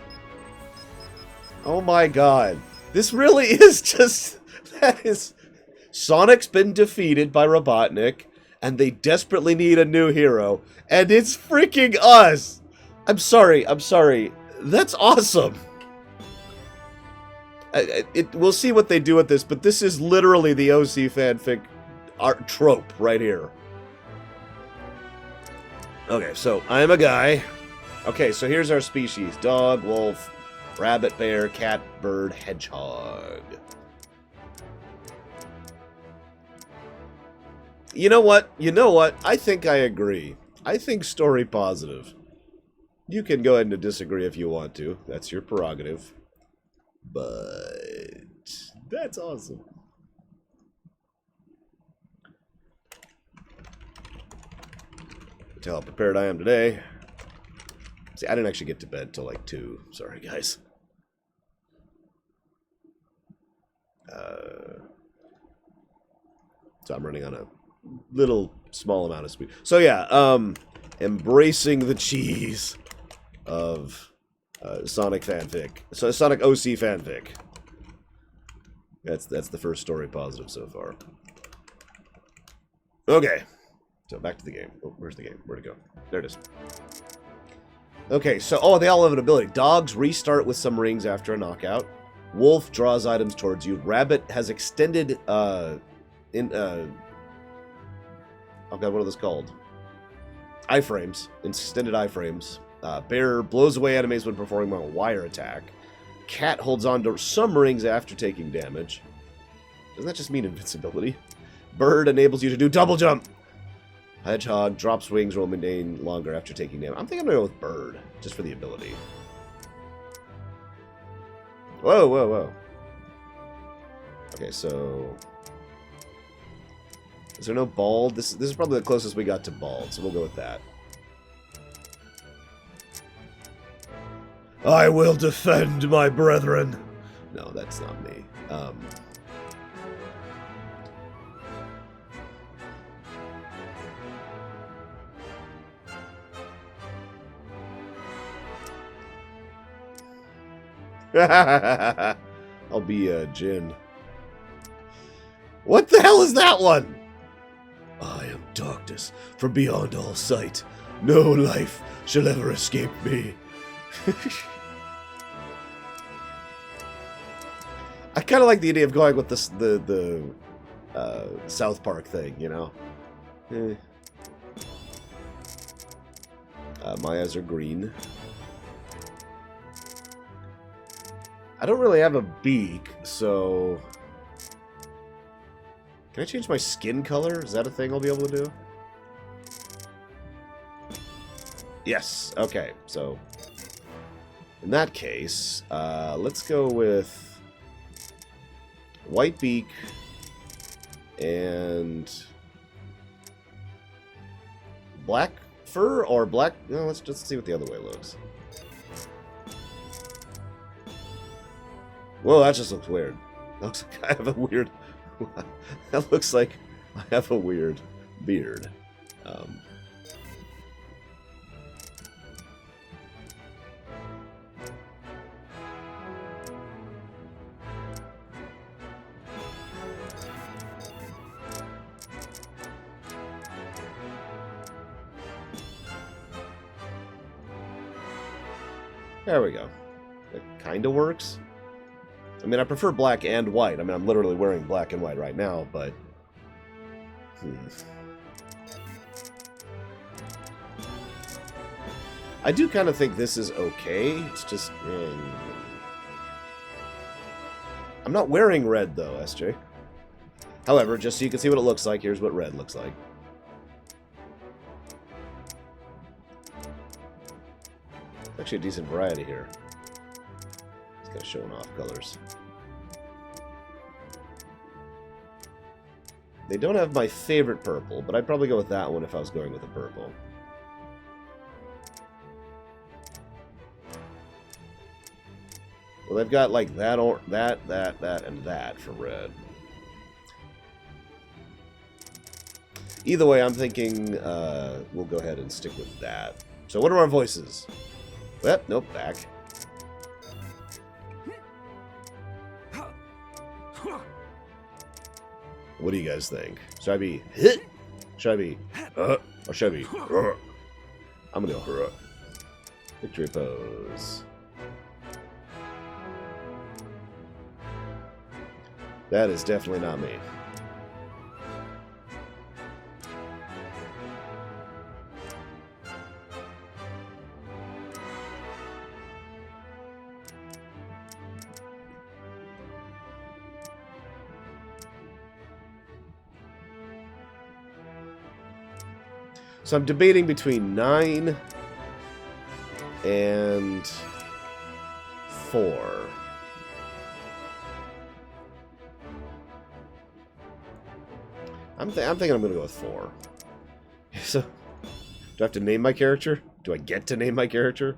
Oh my god. This really is just... That is... Sonic's been defeated by Robotnik, and they desperately need a new hero, and it's freaking us! I'm sorry. That's awesome! We'll see what they do with this, but this is literally the OC fanfic art trope right here. Okay, so I'm a guy. Okay, so here's our species. Dog, wolf, rabbit, bear, cat, bird, hedgehog. You know what? I think I agree. I think story positive. You can go ahead and disagree if you want to. That's your prerogative. But that's awesome. Tell how prepared I am today. See, I didn't actually get to bed till like 2. Sorry, guys. So I'm running on a little small amount of speed. So yeah, embracing the cheese of Sonic fanfic. So Sonic OC fanfic. That's the first story positive so far. Okay. So back to the game. Oh, where's the game? Where'd it go? There it is. Okay, so they all have an ability. Dogs restart with some rings after a knockout. Wolf draws items towards you. Rabbit has extended oh god, what are those called? Iframes. Extended iframes. Bear blows away enemies when performing a wire attack. Cat holds on to some rings after taking damage. Doesn't that just mean invincibility? Bird enables you to do double jump. Hedgehog drops wings, will maintain longer after taking damage. I'm thinking I'm going to go with Bird, just for the ability. Whoa. Okay, so... Is there no bald? This is probably the closest we got to bald, so we'll go with that. I will defend my brethren. No, that's not me. I'll be Jin. What the hell is that one? I am darkness from beyond all sight. No life shall ever escape me. I kind of like the idea of going with this, the South Park thing, you know? My eyes are green. I don't really have a beak, so... Can I change my skin color? Is that a thing I'll be able to do? Yes, okay, so... In that case, let's go with... White beak... And... Black fur or black? No, let's just see what the other way looks. Whoa, that just looks weird. That looks like I have a weird... that looks like I have a weird beard. There we go. It kind of works. I mean, I prefer black and white. I mean, I'm literally wearing black and white right now, but... I do kind of think this is okay. It's just... I'm not wearing red, though, SJ. However, just so you can see what it looks like, here's what red looks like. Actually a decent variety here. It's kind of showing off colors. They don't have my favorite purple, but I'd probably go with that one if I was going with a purple. Well, they've got like that, or that, and that for red. Either way, I'm thinking we'll go ahead and stick with that. So what are our voices? Well, nope, back. What do you guys think? Should I be hit? Should I be or should I be I'm gonna go victory pose. That is definitely not me. So I'm debating between 9 and 4. I'm thinking I'm going to go with 4. So, do I have to name my character? Do I get to name my character?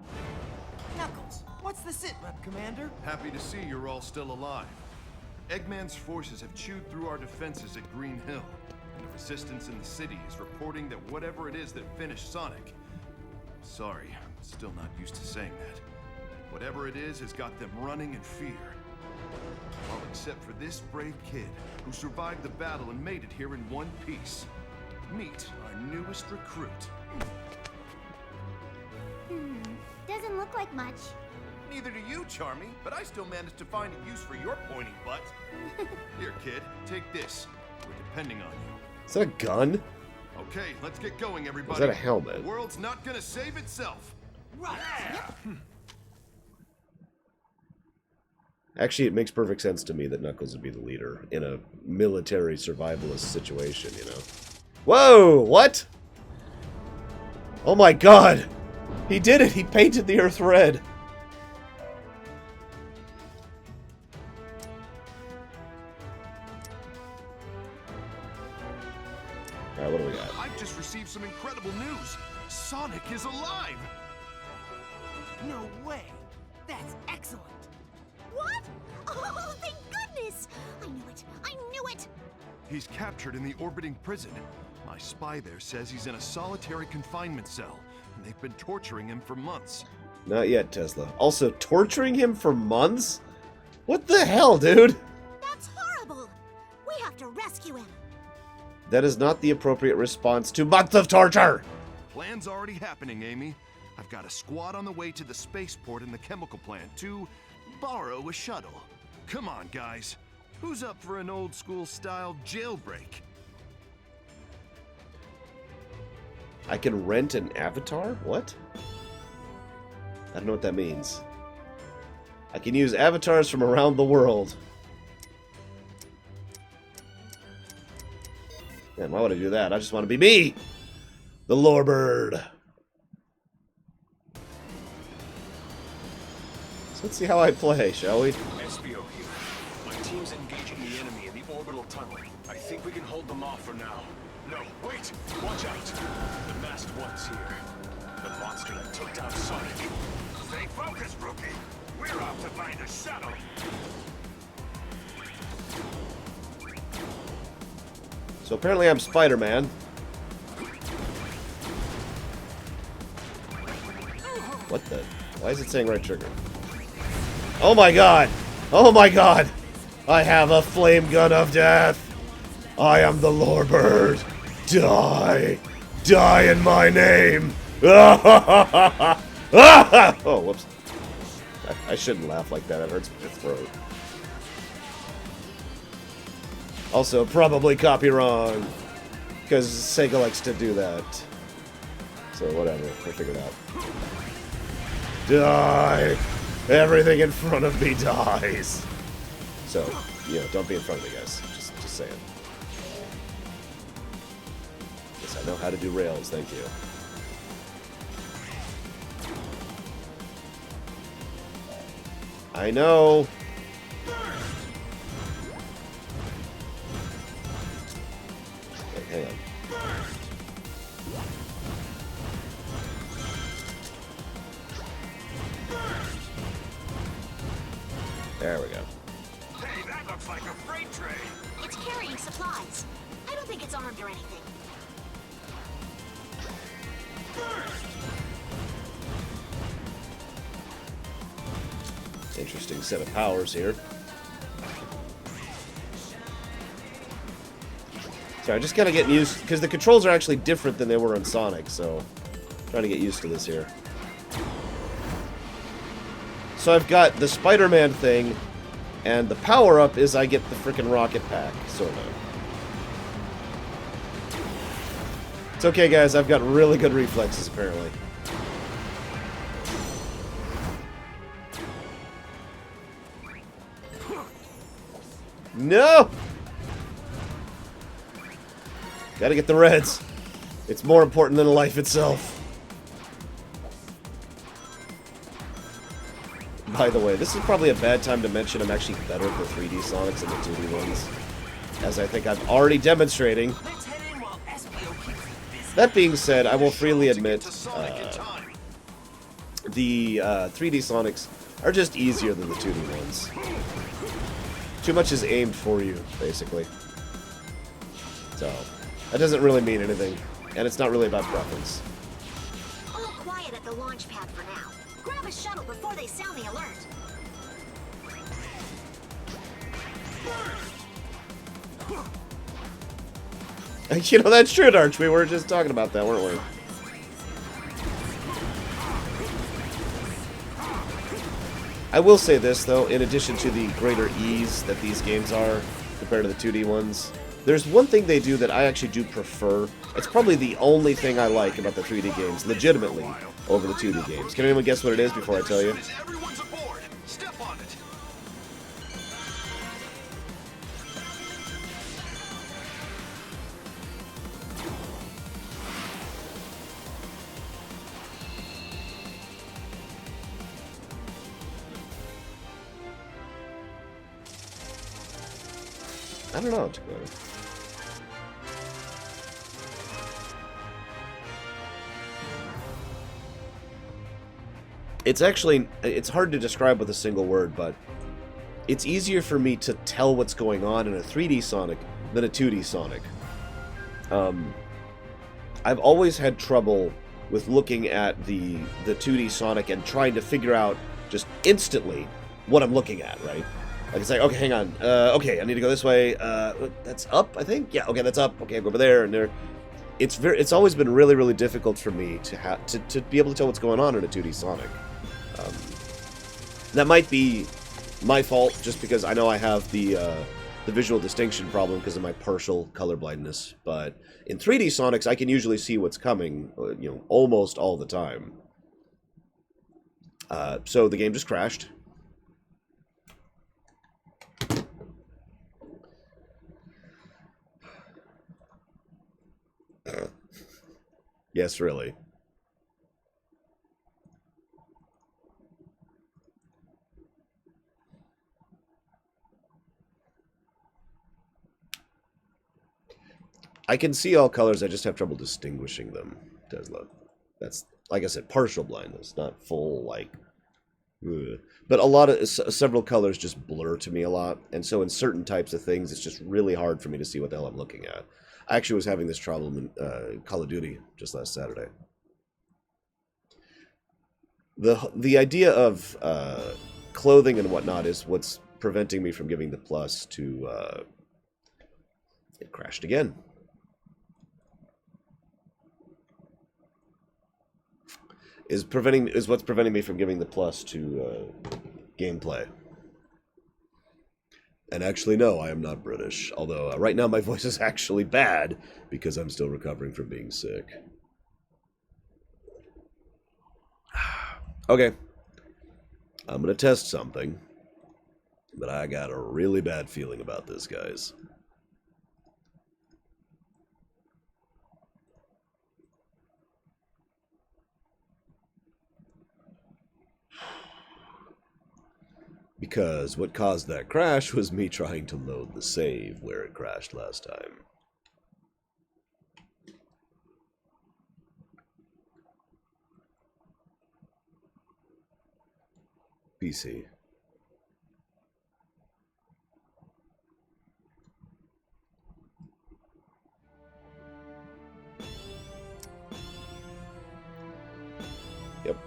Knuckles, what's the sit rep, Commander? Happy to see you're all still alive. Eggman's forces have chewed through our defenses at Green Hill. And the resistance in the city is reporting that whatever it is that finished Sonic... Sorry, I'm still not used to saying that. Whatever it is has got them running in fear. All except for this brave kid who survived the battle and made it here in one piece. Meet our newest recruit. Doesn't look like much. Neither do you, Charmy, but I still managed to find a use for your pointy butt. Here, kid, take this. We're depending on you. Is that a gun? Okay, let's get going, everybody. Is that a helmet? The world's not gonna save itself. Right. Actually, it makes perfect sense to me that Knuckles would be the leader in a military survivalist situation, you know. Whoa! What? Oh my god! He did it! He painted the Earth red! Alright, what do we got? I've just received some incredible news. Sonic is alive! No way. That's excellent. What? Oh, thank goodness! I knew it! I knew it! He's captured in the orbiting prison. My spy there says he's in a solitary confinement cell, and they've been torturing him for months. Not yet, Tesla. Also, torturing him for months? What the hell, dude? That's horrible! We have to rescue him! That is not the appropriate response to months of torture! Plan's already happening, Amy. I've got a squad on the way to the spaceport and the chemical plant to borrow a shuttle. Come on, guys. Who's up for an old-school style jailbreak? I can rent an avatar? What? I don't know what that means. I can use avatars from around the world. Man, why would I do that? I just want to be me! The Lorebird! So let's see how I play, shall we? SBO here. My team's engaging the enemy in the orbital tunnel. I think we can hold them off for now. No, wait! Watch out! The masked one's here. The monster that took down Sonic. Stay focused, rookie. We're off to find a shuttle. So apparently I'm Spider-Man. What the? Why is it saying right trigger? Oh my god! Oh my god! I have a flame gun of death! I am the Lorebird! Die! Die in my name! Oh, whoops. I shouldn't laugh like that, it hurts my throat. Also, probably copy wrong. Because Sega likes to do that. So whatever, we'll figure it out. Die! Everything in front of me dies! So, you know, don't be in front of me, guys. Just saying. Yes, I know how to do rails, thank you. I know! Wait, hang on. There we go. Hey, that looks like a freight train. It's carrying supplies. I don't think it's armed or anything. Interesting set of powers here. Sorry, I just gotta get used, because the controls are actually different than they were on Sonic, so I'm trying to get used to this here. So I've got the Spider-Man thing, and the power-up is I get the frickin' rocket pack, sort of. It's okay, guys, I've got really good reflexes, apparently. No! Gotta get the reds. It's more important than life itself. By the way, this is probably a bad time to mention I'm actually better at the 3D Sonics than the 2D ones, as I think I'm already demonstrating. That being said, I will freely admit the 3D Sonics are just easier than the 2D ones. Too much is aimed for you, basically. So, that doesn't really mean anything, and it's not really about preference. All quiet at the launch pad for now. Grab a shuttle before they sound the alert. You know, that's true, Darch. We were just talking about that, weren't we? I will say this, though, in addition to the greater ease that these games are compared to the 2D ones, there's one thing they do that I actually do prefer. It's probably the only thing I like about the 3D games, legitimately, over the 2D games. Can anyone guess what it is before I tell you? Everyone's aboard. Step on it. I don't know, to be honest. It's actually, it's hard to describe with a single word, but it's easier for me to tell what's going on in a 3D Sonic than a 2D Sonic. I've always had trouble with looking at the 2D Sonic and trying to figure out just instantly what I'm looking at, right? Like, it's like, okay, hang on, okay, I need to go this way, that's up, I think? Yeah, okay, that's up, okay, I'll go over there, and there. It's always been really, really difficult for me to be able to tell what's going on in a 2D Sonic. That might be my fault, just because I know I have the visual distinction problem because of my partial colorblindness, but in 3D Sonics, I can usually see what's coming, you know, almost all the time. So the game just crashed. Yes, really. I can see all colors, I just have trouble distinguishing them, Tesla. That's, like I said, partial blindness, not full, like... Ugh. But a lot of... several colors just blur to me a lot, and so in certain types of things, it's just really hard for me to see what the hell I'm looking at. I actually was having this problem in Call of Duty just last Saturday. The idea of clothing and whatnot is what's preventing me from giving the plus to... it crashed again. Is what's preventing me from giving the plus to gameplay. And actually, no, I am not British. Although, right now my voice is actually bad because I'm still recovering from being sick. Okay. I'm gonna test something. But I got a really bad feeling about this, guys. Because what caused that crash was me trying to load the save where it crashed last time. PC. Yep.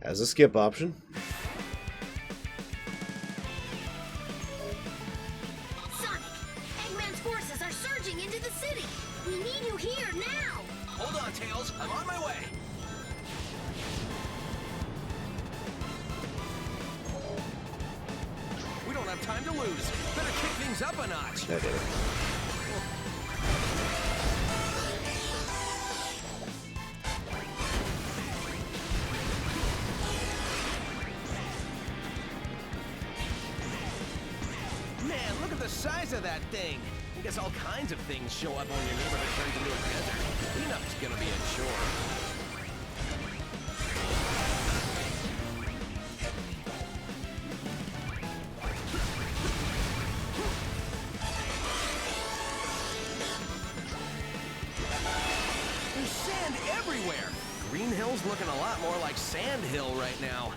As a skip option. Sonic, Eggman's forces are surging into the city. We need you here now. Hold on, Tails. I'm on my way. We don't have time to lose. Better kick things up a notch. I did it. Man, look at the size of that thing. I guess all kinds of things show up when your neighborhood turns into a desert. Cleanup's gonna be a chore. There's sand everywhere. Green Hill's looking a lot more like Sand Hill right now.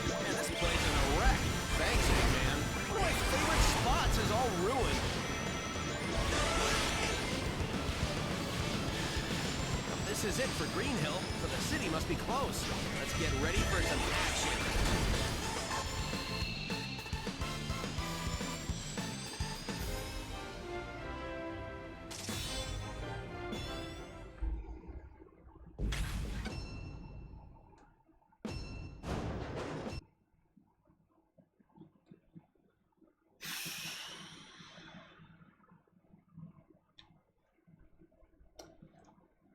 Man, this place is a wreck. Thanks, man. One of my favorite spots is all ruined. Well, this is it for Green Hill, so the city must be close. Let's get ready for some action.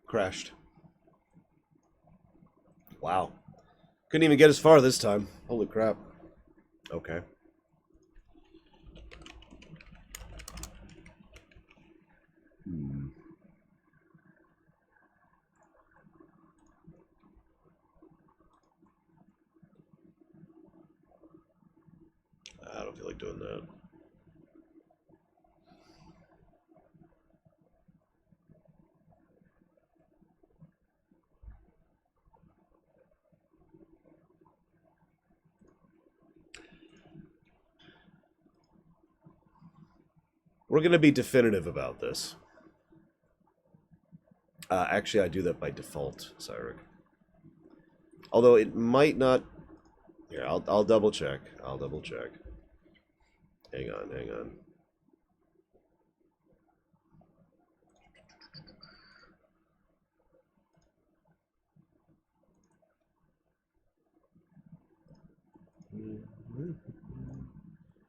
Crashed. Wow. Couldn't even get as far this time. Holy crap. Okay. I don't feel like doing that. We're going to be definitive about this. Actually, I do that by default, Cyric. Although it might not... Here, I'll double check. I'll double check. Hang on, hang on.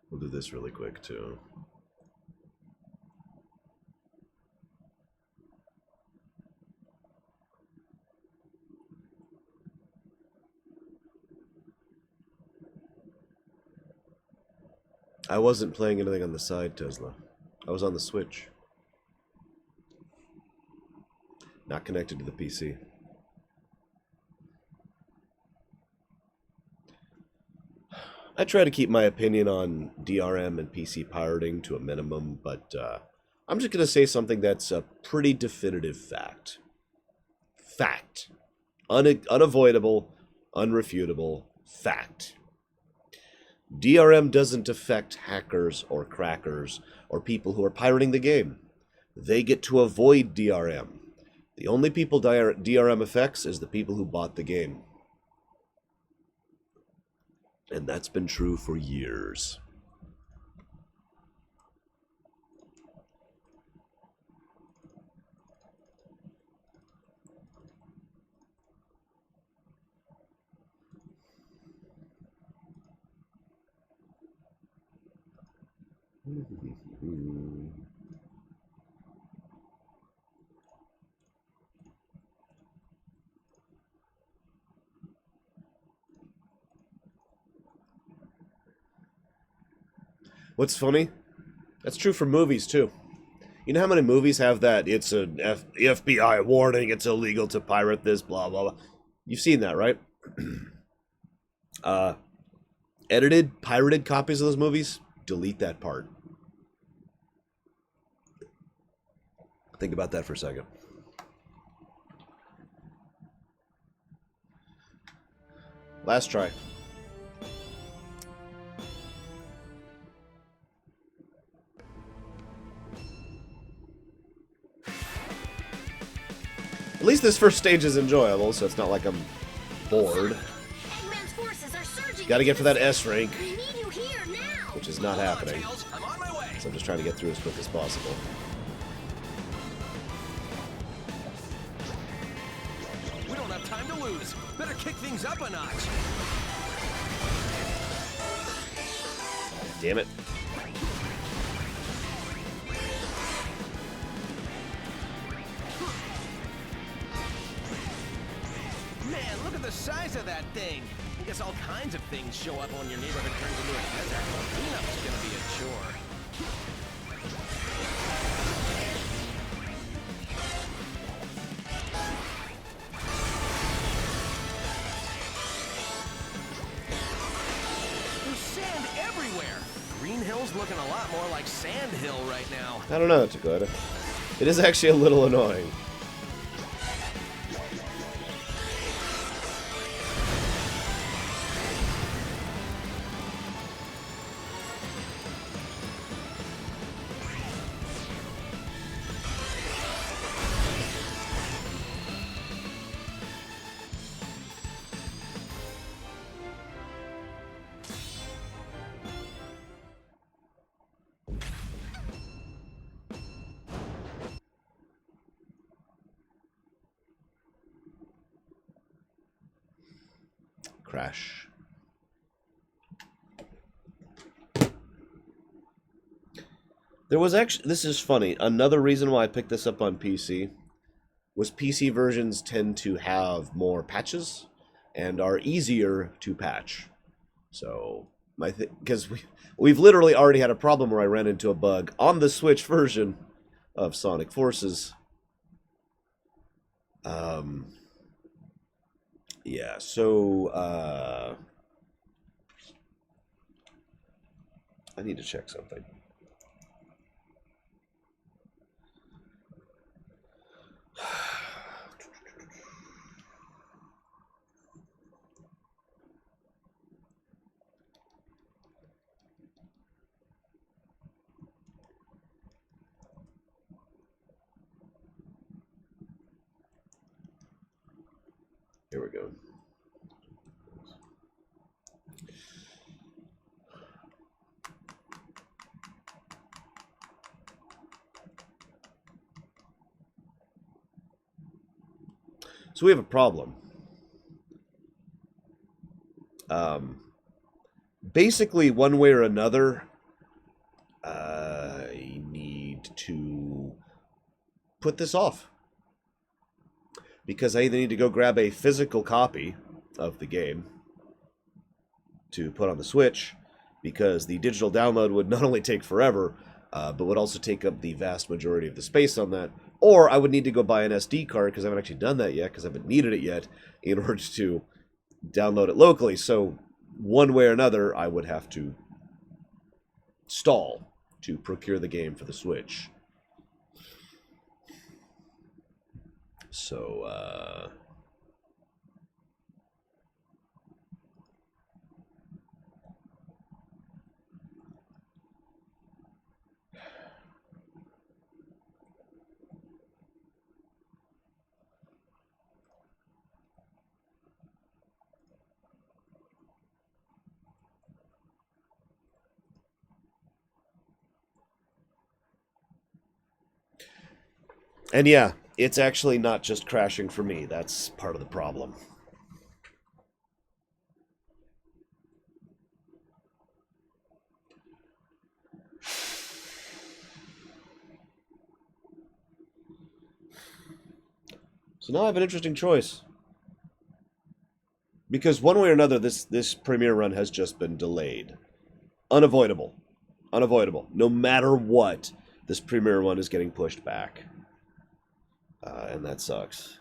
We'll do this really quick, too. I wasn't playing anything on the side, Tesla. I was on the Switch. Not connected to the PC. I try to keep my opinion on DRM and PC pirating to a minimum, but I'm just going to say something that's a pretty definitive fact. Fact. Unavoidable, unrefutable fact. DRM doesn't affect hackers or crackers or people who are pirating the game. They get to avoid DRM. The only people DRM affects is the people who bought the game. And that's been true for years. What's funny? That's true for movies, too. You know how many movies have that, it's an FBI warning, it's illegal to pirate this, blah, blah, blah. You've seen that, right? Edited, pirated copies of those movies, delete that part. Think about that for a second. Last try. At least this first stage is enjoyable, so it's not like I'm bored. Eggman's forces are surging. Gotta get for that S rank, We need you here now. which is not happening. Tails, I'm on my way. So I'm just trying to get through as quick as possible. We don't have time to lose. Better kick things up a notch. Damn it. Man, look at the size of that thing. I guess all kinds of things show up when your neighborhood turns into a desert. Cleanup's gonna be a chore. There's sand everywhere. Green Hill's looking a lot more like Sand Hill right now. I don't know, Dakota. It is actually a little annoying. Crash. There was actually, this is funny, another reason why I picked this up on PC was PC versions tend to have more patches and are easier to patch. So, because we've literally already had a problem where I ran into a bug on the Switch version of Sonic Forces. Yeah, so, I need to check something. Here we go. So we have a problem. Basically, one way or another, I need to put this off. Because I either need to go grab a physical copy of the game to put on the Switch, because the digital download would not only take forever, but would also take up the vast majority of the space on that, or I would need to go buy an SD card, because I haven't actually done that yet, because I haven't needed it yet, in order to download it locally. So one way or another, I would have to stall to procure the game for the Switch. So, and yeah, it's actually not just crashing for me. That's part of the problem. So now I have an interesting choice. Because one way or another, this premiere run has just been delayed. Unavoidable. Unavoidable. No matter what, this premiere run is getting pushed back. And that sucks.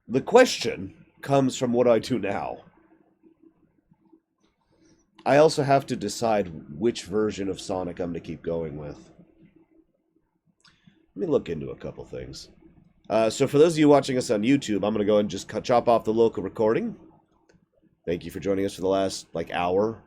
The question comes from what I do now. I also have to decide which version of Sonic I'm going to keep going with. Let me look into a couple things. So for those of you watching us on YouTube, I'm going to go ahead and just chop off the local recording. Thank you for joining us for the last, hour.